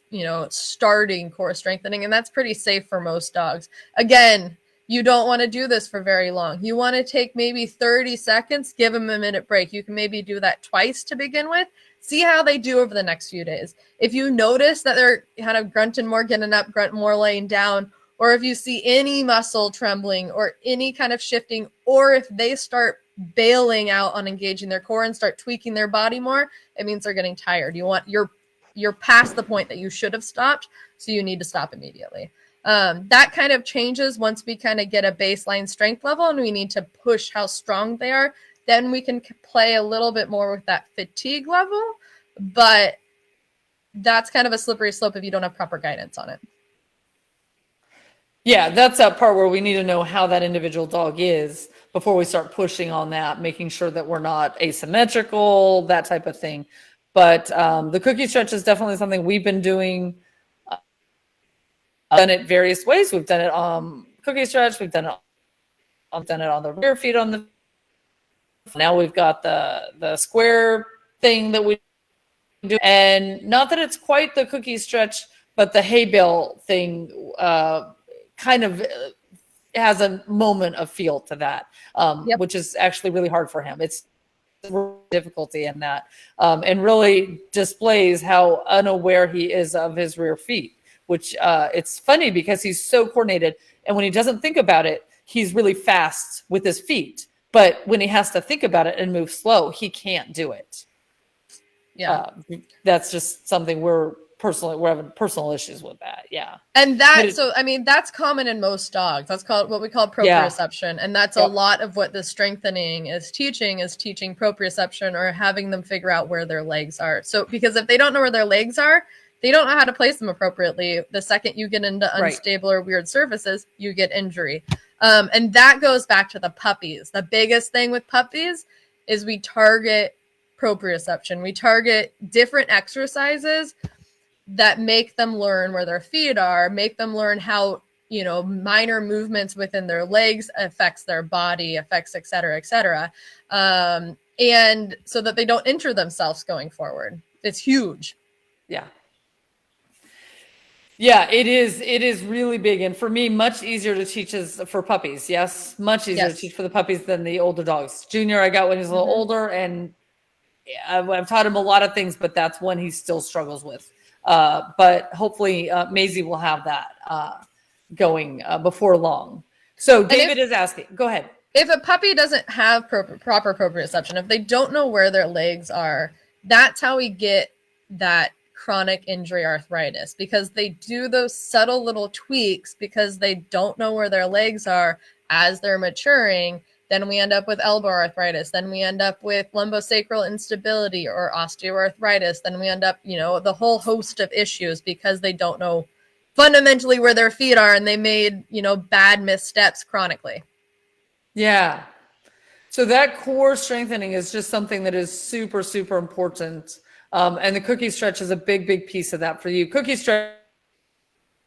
starting core strengthening. And that's pretty safe for most dogs. Again, you don't want to do this for very long. You want to take maybe 30 seconds, give them a minute break. You can maybe do that twice to begin with. See how they do over the next few days. If you notice that they're kind of grunting more, getting up, grunting more, laying down, or if you see any muscle trembling or any kind of shifting, or if they start bailing out on engaging their core and start tweaking their body more, it means they're getting tired. You're past the point that you should have stopped, so you need to stop immediately. That kind of changes once we kind of get a baseline strength level and we need to push how strong they are. Then we can play a little bit more with that fatigue level, but that's kind of a slippery slope if you don't have proper guidance on it. Yeah, that's that part where we need to know how that individual dog is before we start pushing on that, making sure that we're not asymmetrical, that type of thing. But the cookie stretch is definitely something we've been doing. Done it various ways. We've done it on cookie stretch. We've done it on the rear feet on the. Now we've got the square thing that we do, and not that it's quite the cookie stretch, but the hay bale thing kind of has a moment of feel to that, which is actually really hard for him. It's difficulty in that, and really displays how unaware he is of his rear feet, which it's funny because he's so coordinated. And when he doesn't think about it, he's really fast with his feet. But when he has to think about it and move slow, he can't do it. Yeah. That's just something we're having personal issues with that. Yeah. And that's common in most dogs. That's called what we call proprioception. And that's a lot of what the strengthening is teaching proprioception, or having them figure out where their legs are. So, because if they don't know where their legs are, they don't know how to place them appropriately. The second you get into unstable or weird surfaces, you get injury. And that goes back to the puppies. The biggest thing with puppies is we target proprioception. We target different exercises that make them learn where their feet are, make them learn how, minor movements within their legs affects their body, affects, et cetera, and so that they don't injure themselves going forward. It's huge. Yeah. Yeah, it is really big. And for me, much easier to teach for puppies. Yes. Much easier to teach for the puppies than the older dogs. Junior, I got when he was a little older, and I've taught him a lot of things, but that's one he still struggles with. But hopefully Maisie will have that going before long. So David is asking, go ahead. If a puppy doesn't have proper proprioception, if they don't know where their legs are, that's how we get that chronic injury arthritis, because they do those subtle little tweaks because they don't know where their legs are as they're maturing. Then we end up with elbow arthritis. Then we end up with lumbosacral instability or osteoarthritis. Then we end up, the whole host of issues because they don't know fundamentally where their feet are, and they made, bad missteps chronically. Yeah. So that core strengthening is just something that is super, super important. And the cookie stretch is a big, big piece of that for you. Cookie stretch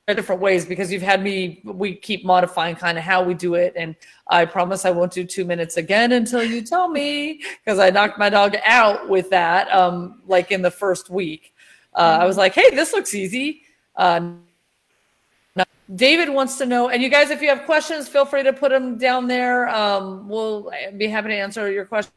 different ways, because we keep modifying kind of how we do it. And I promise I won't do 2 minutes again until you tell me, because I knocked my dog out with that, like in the first week. I was like, hey, this looks easy. David wants to know, and you guys, if you have questions, feel free to put them down there. We'll be happy to answer your questions.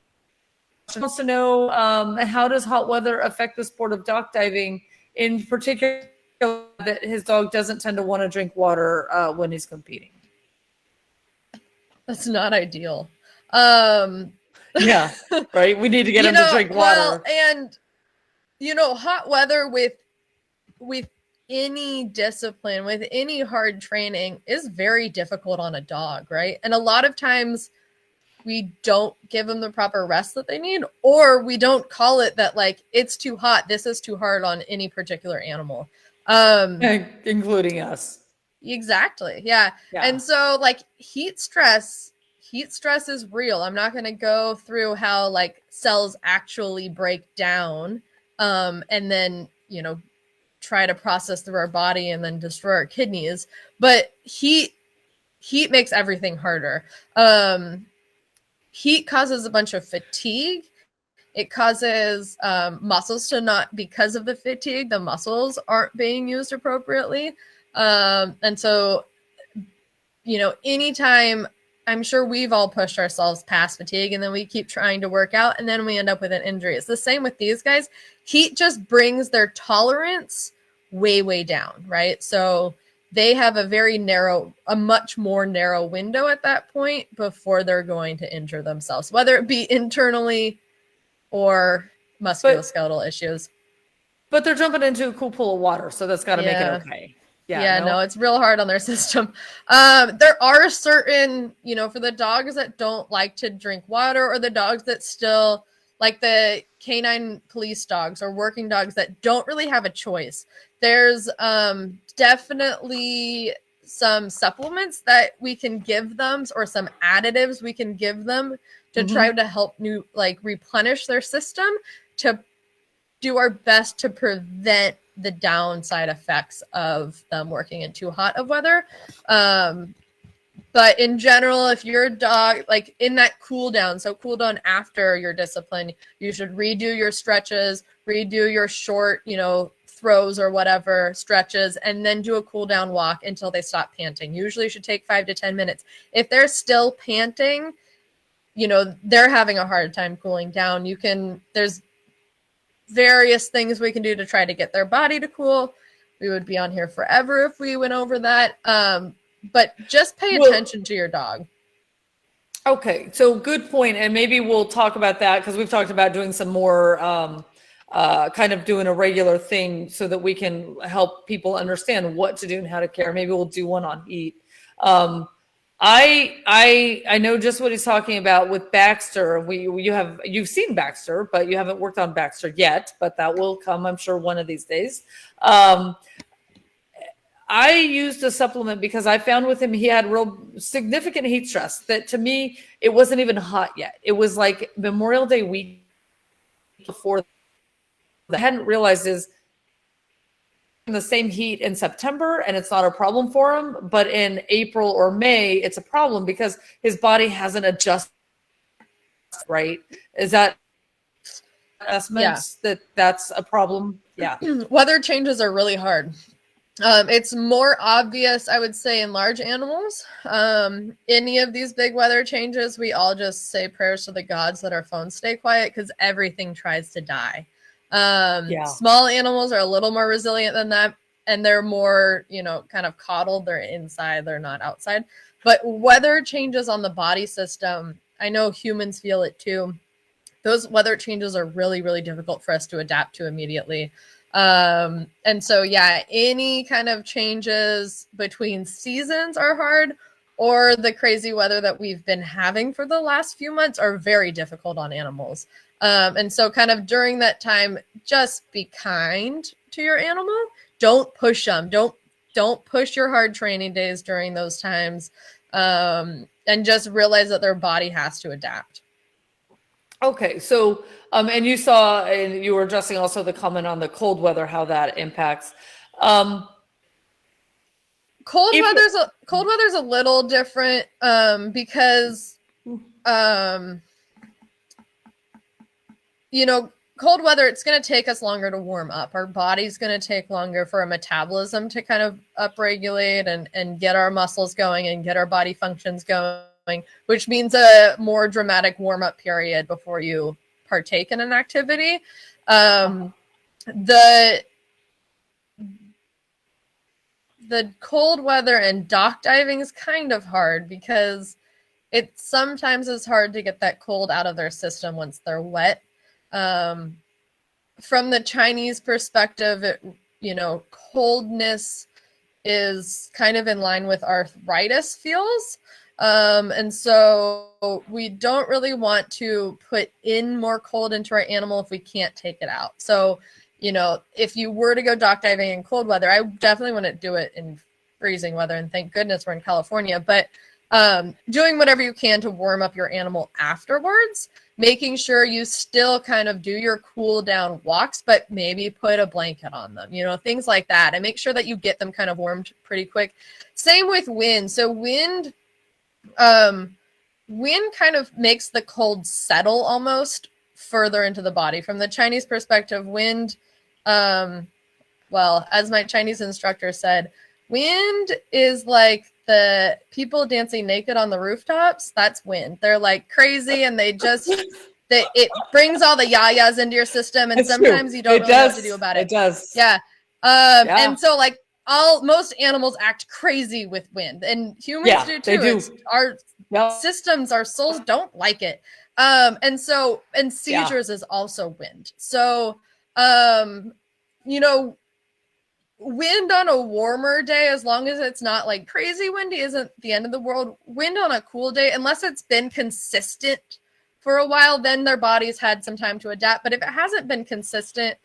He wants to know, how does hot weather affect the sport of dock diving, in particular that his dog doesn't tend to want to drink water when he's competing? That's not ideal. Um, Yeah, right. We need to get them to drink well, water. and hot weather with any discipline, with any hard training is very difficult on a dog, right? And a lot of times we don't give them the proper rest that they need, or we don't call it that, like, it's too hot, this is too hard on any particular animal. Including us. Exactly. Yeah. Yeah. And so, like, heat stress is real. I'm not going to go through how, like, cells actually break down and then, try to process through our body and then destroy our kidneys, but heat makes everything harder. Heat causes a bunch of fatigue. It causes muscles to not, because of the fatigue, the muscles aren't being used appropriately. And so, anytime, I'm sure we've all pushed ourselves past fatigue and then we keep trying to work out and then we end up with an injury. It's the same with these guys. Heat just brings their tolerance way, way down, right? So they have a much more narrow window at that point before they're going to injure themselves, whether it be internally or musculoskeletal issues. But they're jumping into a cool pool of water, so that's got to make it Yeah. okay. Yeah, no, it's real hard on their system. There are certain, for the dogs that don't like to drink water, or the dogs that still, like the canine police dogs or working dogs that don't really have a choice. There's definitely some supplements that we can give them, or some additives we can give them to try to help replenish their system, to do our best to prevent the downside effects of them working in too hot of weather. But in general, if your dog, like in that cool down, so cool down after your discipline, you should redo your stretches, redo your short, throws or whatever stretches, and then do a cool down walk until they stop panting. Usually it should take 5 to 10 minutes. If they're still panting, they're having a hard time cooling down. There's various things we can do to try to get their body to cool. We would be on here forever if we went over that. But just pay attention to your dog. Okay, so good point, and maybe we'll talk about that because we've talked about doing some more kind of doing a regular thing so that we can help people understand what to do and how to care. Maybe we'll do one on heat. I know just what he's talking about with Baxter. You've seen Baxter, but you haven't worked on Baxter yet, but that will come, I'm sure, one of these days. I used a supplement because I found with him he had real significant heat stress that, to me, it wasn't even hot yet. It was like Memorial Day week before. I hadn't realized is in the same heat in September and it's not a problem for him, but in April or May it's a problem because his body hasn't adjusted, right? Is that estimates that's a problem? Yeah. Weather changes are really hard. It's more obvious, I would say, in large animals. Any of these big weather changes, we all just say prayers to the gods that our phones stay quiet because everything tries to die. Small animals are a little more resilient than that, and they're more, kind of coddled. They're inside, they're not outside. But weather changes on the body system, I know humans feel it too. Those weather changes are really, really difficult for us to adapt to immediately. And so, any kind of changes between seasons are hard, or the crazy weather that we've been having for the last few months are very difficult on animals. And so kind of during that time, just be kind to your animal. Don't push them. Don't push your hard training days during those times. And just realize that their body has to adapt. Okay, so and you saw, and you were addressing also the comment on the cold weather, how that impacts. Cold weather's a little different because cold weather, it's going to take us longer to warm up. Our body's going to take longer for our metabolism to kind of upregulate and get our muscles going and get our body functions going, which means a more dramatic warm-up period before you partake in an activity. The cold weather and dock diving is kind of hard because it sometimes is hard to get that cold out of their system once they're wet. From the Chinese perspective, coldness is kind of in line with arthritis feels. And so we don't really want to put in more cold into our animal if we can't take it out. So, if you were to go dock diving in cold weather, I definitely wouldn't do it in freezing weather. And thank goodness we're in California. But doing whatever you can to warm up your animal afterwards, making sure you still kind of do your cool down walks, but maybe put a blanket on them, things like that, and make sure that you get them kind of warmed pretty quick. Same with wind. So wind kind of makes the cold settle almost further into the body. From the Chinese perspective, wind, well, as my Chinese instructor said, wind is like the people dancing naked on the rooftops. That's wind. They're like crazy, and it brings all the yayas into your system, and sometimes you don't really know what to do about it. It does. Yeah. And so like most animals act crazy with wind, and humans do too. They do. Our systems, our souls don't like it. And seizures is also wind. So, wind on a warmer day, as long as it's not like crazy windy, isn't the end of the world. Wind on a cool day, unless it's been consistent for a while, then their body's had some time to adapt. But if it hasn't been consistent,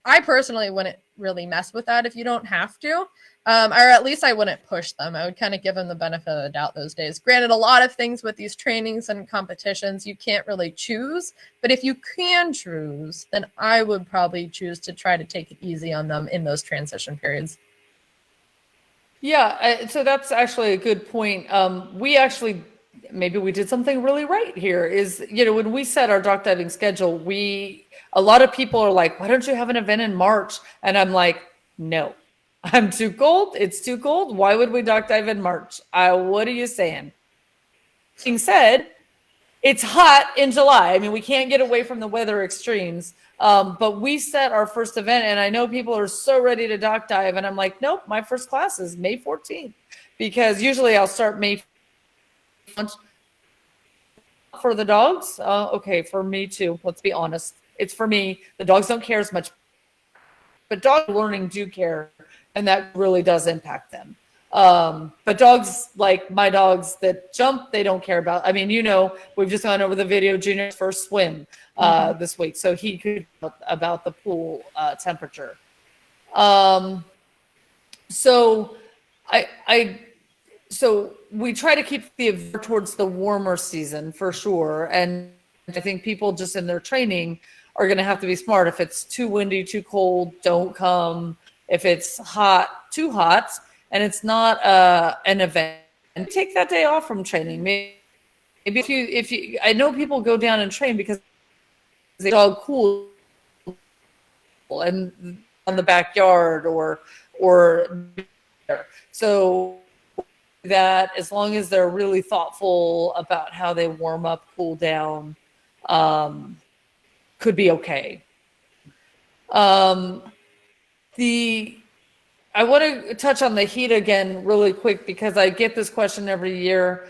I personally wouldn't really mess with that if you don't have to. Or at least I wouldn't push them. I would kind of give them the benefit of the doubt those days. Granted, a lot of things with these trainings and competitions, you can't really choose. But if you can choose, then I would probably choose to try to take it easy on them in those transition periods. Yeah, so that's actually a good point. Maybe we did something really right here is, when we set our dock diving schedule, a lot of people are like, why don't you have an event in March? And I'm like, no, I'm too cold. It's too cold. Why would we dock dive in March? What are you saying? Being said, it's hot in July. I mean, we can't get away from the weather extremes. But we set our first event, and I know people are so ready to dock dive, and I'm like, nope, my first class is May 14th, because usually I'll start May for the dogs. Okay, for me too. Let's be honest. It's for me. The dogs don't care as much, but dog learning do care, and that really does impact them. But dogs, like my dogs that jump, they don't care about. I mean, we've just gone over the video, Junior's first swim this week, so he could about the pool temperature. So we try to keep the event towards the warmer season for sure, and I think people just in their training are going to have to be smart. If it's too windy, too cold, don't come. If it's hot, too hot, and it's not an event, and take that day off from training. Maybe if you, I know people go down and train because they dog cool and on the backyard or so that as long as they're really thoughtful about how they warm up, cool down, could be okay. I want to touch on the heat again really quick because I get this question every year.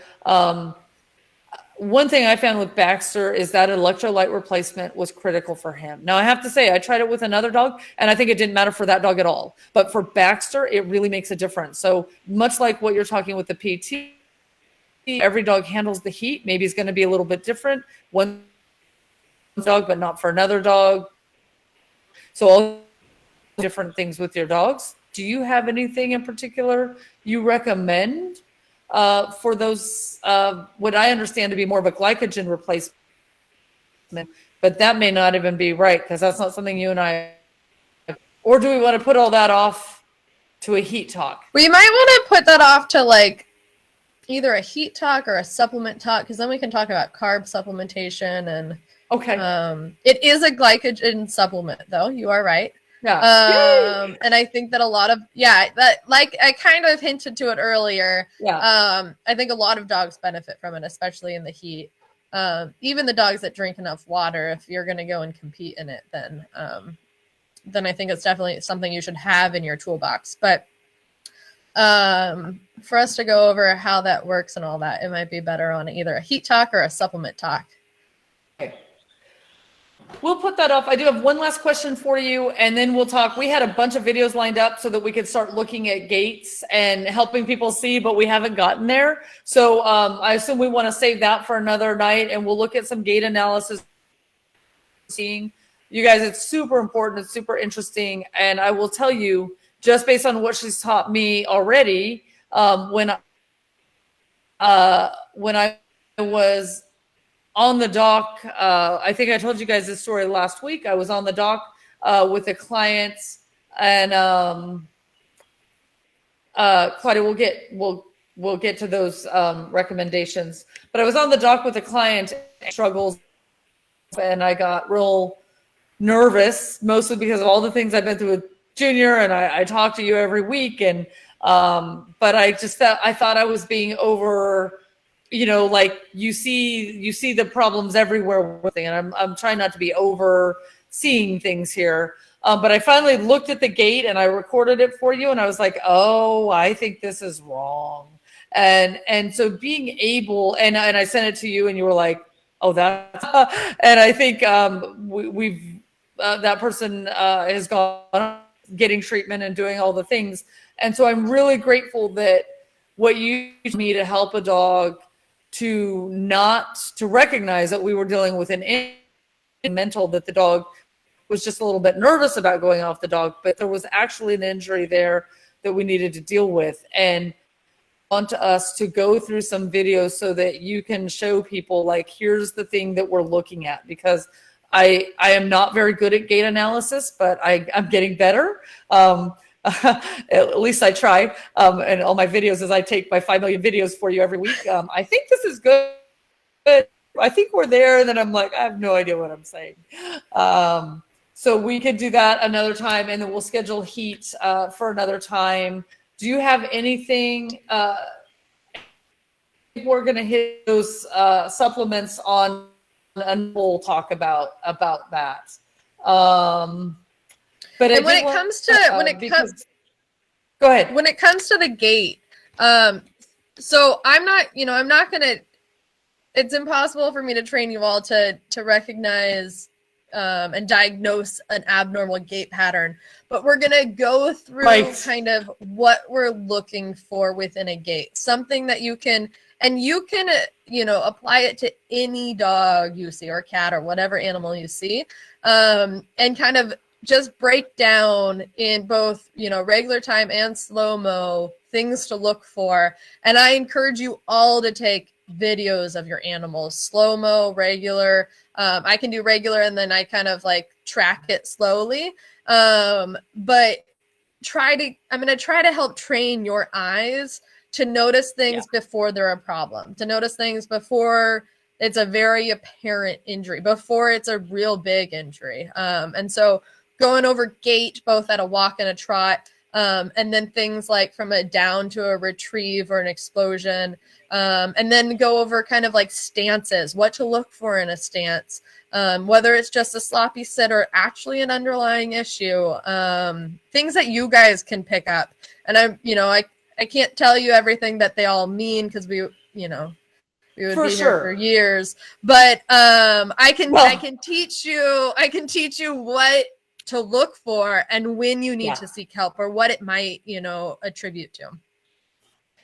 One thing I found with Baxter is that electrolyte replacement was critical for him. Now, I have to say, I tried it with another dog, and I think it didn't matter for that dog at all. But for Baxter, it really makes a difference. So much like what you're talking with the PT, every dog handles the heat. Maybe it's going to be a little bit different. One dog, but not for another dog. So all different things with your dogs. Do you have anything in particular you recommend for those, what I understand to be more of a glycogen replacement, but that may not even be right because that's not something you and I, or do we want to put all that off to a heat talk? We might want to put that off to like either a heat talk or a supplement talk, because then we can talk about carb supplementation and it is a glycogen supplement though. You are right. Yeah. And I think that a lot of, that, like I kind of hinted to it earlier. Yeah. I think a lot of dogs benefit from it, especially in the heat. Even the dogs that drink enough water, if you're going to go and compete in it, then I think it's definitely something you should have in your toolbox. But For us to go over how that works and all that, it might be better on either a heat talk or a supplement talk. Okay. We'll put that up. I do have one last question for you, and then we'll talk. We had a bunch of videos lined up so that we could start looking at gaits and helping people see, but we haven't gotten there. So I assume we want to save that for another night, and we'll look at some gait analysis. Seeing you guys, it's super important. It's super interesting, and I will tell you, just based on what she's taught me already, when I was on the dock, I think I told you guys this story last week. I was on the dock with a client, and Claudia, we'll get to those recommendations. But I was on the dock with a client, struggles, and I got real nervous, mostly because of all the things I've been through with Junior, and I talk to you every week, and but I thought I was being over. Like you see the problems everywhere with it, and I'm trying not to be overseeing things here. But I finally looked at the gate and I recorded it for you, and I was like, oh, I think this is wrong. And so being able, and I sent it to you, and you were like, oh, that's, and I think we've that person has gone getting treatment and doing all the things. And so I'm really grateful that what you used me to help a dog to recognize that we were dealing with an mental, that the dog was just a little bit nervous about going off the dog, but there was actually an injury there that we needed to deal with. And want us to go through some videos so that you can show people, like, here's the thing that we're looking at, because I am not very good at gait analysis, but I'm getting better. At least I try. And all my videos, as I take my 5 million videos for you every week, I think this is good. I think we're there. And then I'm like, I have no idea what I'm saying. So we could do that another time, and then we'll schedule heat for another time. Do you have anything? We're going to hit those supplements on, and we'll talk about that. But and when it comes to go ahead. When it comes to the gait, so I'm not gonna. It's impossible for me to train you all to recognize and diagnose an abnormal gait pattern, but we're gonna go through kind of what we're looking for within a gait, something that you can apply it to any dog you see, or cat, or whatever animal you see, and kind of just break down in both, regular time and slow-mo things to look for. And I encourage you all to take videos of your animals, slow-mo, regular. I can do regular, and then I kind of like track it slowly. But I'm going to try to help train your eyes to notice things before they're a problem, to notice things before it's a very apparent injury, before it's a real big injury. And so going over gait, both at a walk and a trot, and then things like from a down to a retrieve or an explosion, and then go over kind of like stances, what to look for in a stance, whether it's just a sloppy sit or actually an underlying issue, things that you guys can pick up. And I can't tell you everything that they all mean, because we would be here for years, but I can teach you what to look for and when you need to seek help, or what it might, attribute to.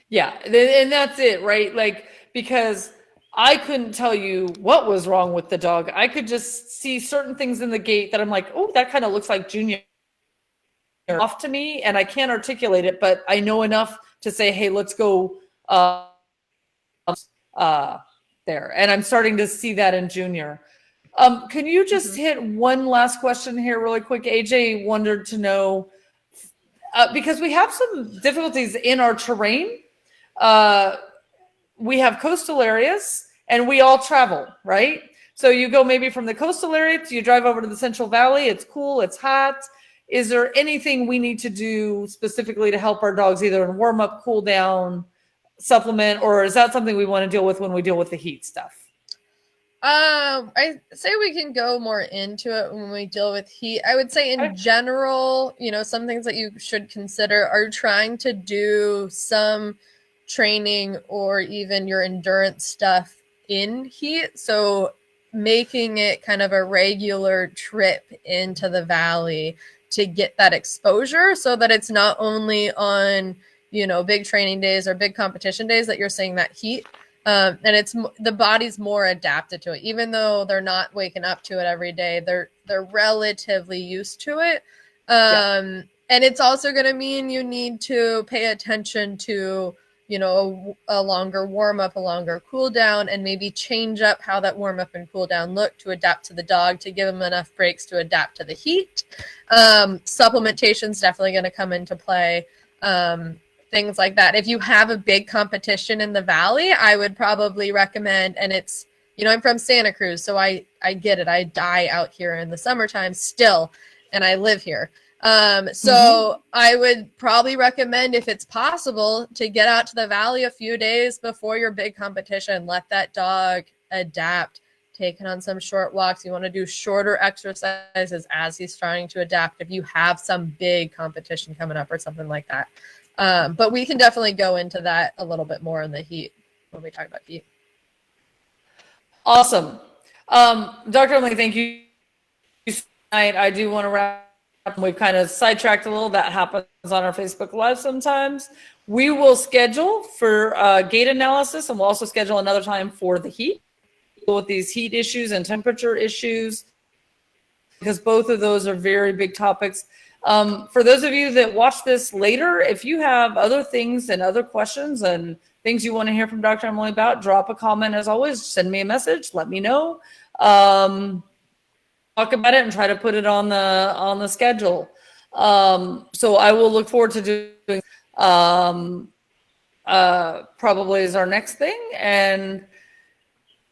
Yeah. And that's it, right? Like, because I couldn't tell you what was wrong with the dog. I could just see certain things in the gait that I'm like, oh, that kind of looks like Junior off to me. And I can't articulate it, but I know enough to say, hey, let's go there. And I'm starting to see that in Junior. Can you just hit one last question here really quick? AJ wanted to know, because we have some difficulties in our terrain. We have coastal areas, and we all travel, right? So you go maybe from the coastal area, you drive over to the Central Valley. It's cool. It's hot. Is there anything we need to do specifically to help our dogs, either in warm up, cool down, supplement, or is that something we want to deal with when we deal with the heat stuff? I say we can go more into it when we deal with heat. I would say in general, some things that you should consider are trying to do some training or even your endurance stuff in heat. So making it kind of a regular trip into the valley to get that exposure so that it's not only on, big training days or big competition days that you're seeing that heat. And it's the body's more adapted to it, even though they're not waking up to it every day. They're relatively used to it, and it's also going to mean you need to pay attention to a longer warm up, a longer cool down, and maybe change up how that warm up and cool down look to adapt to the dog, to give them enough breaks to adapt to the heat. Supplementation is definitely going to come into play. Things like that. If you have a big competition in the valley, I would probably recommend, and it's, I'm from Santa Cruz, so I get it. I die out here in the summertime still, and I live here. So I would probably recommend, if it's possible, to get out to the valley a few days before your big competition. Let that dog adapt, take it on some short walks. You want to do shorter exercises as he's trying to adapt if you have some big competition coming up or something like that. But we can definitely go into that a little bit more in the heat when we talk about heat. Awesome. Dr. Emily, thank you tonight. I do want to wrap up. We've kind of sidetracked a little. That happens on our Facebook Live sometimes. We will schedule for gait analysis, and we'll also schedule another time for the heat, with these heat issues and temperature issues, because both of those are very big topics. For those of you that watch this later, if you have other things and other questions and things you want to hear from Dr. Emily about, drop a comment. As always, send me a message, let me know. Talk about it and try to put it on the schedule. So I will look forward to doing probably is our next thing, and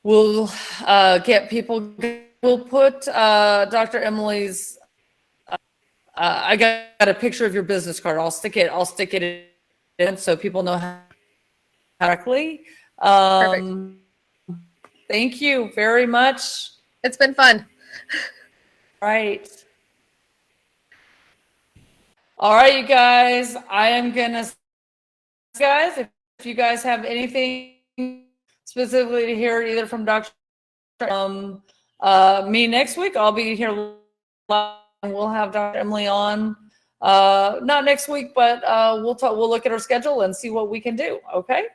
we'll get people. We'll put Dr. Emily's. I got a picture of your business card. I'll stick it in so people know how correctly. Perfect. Thank you very much. It's been fun. Right. All right, you guys. I am gonna, guys, if you guys have anything specifically to hear either from Dr. Me next week, I'll be here live. We'll have Dr. Emily on, not next week, but we'll look at our schedule and see what we can do. Okay.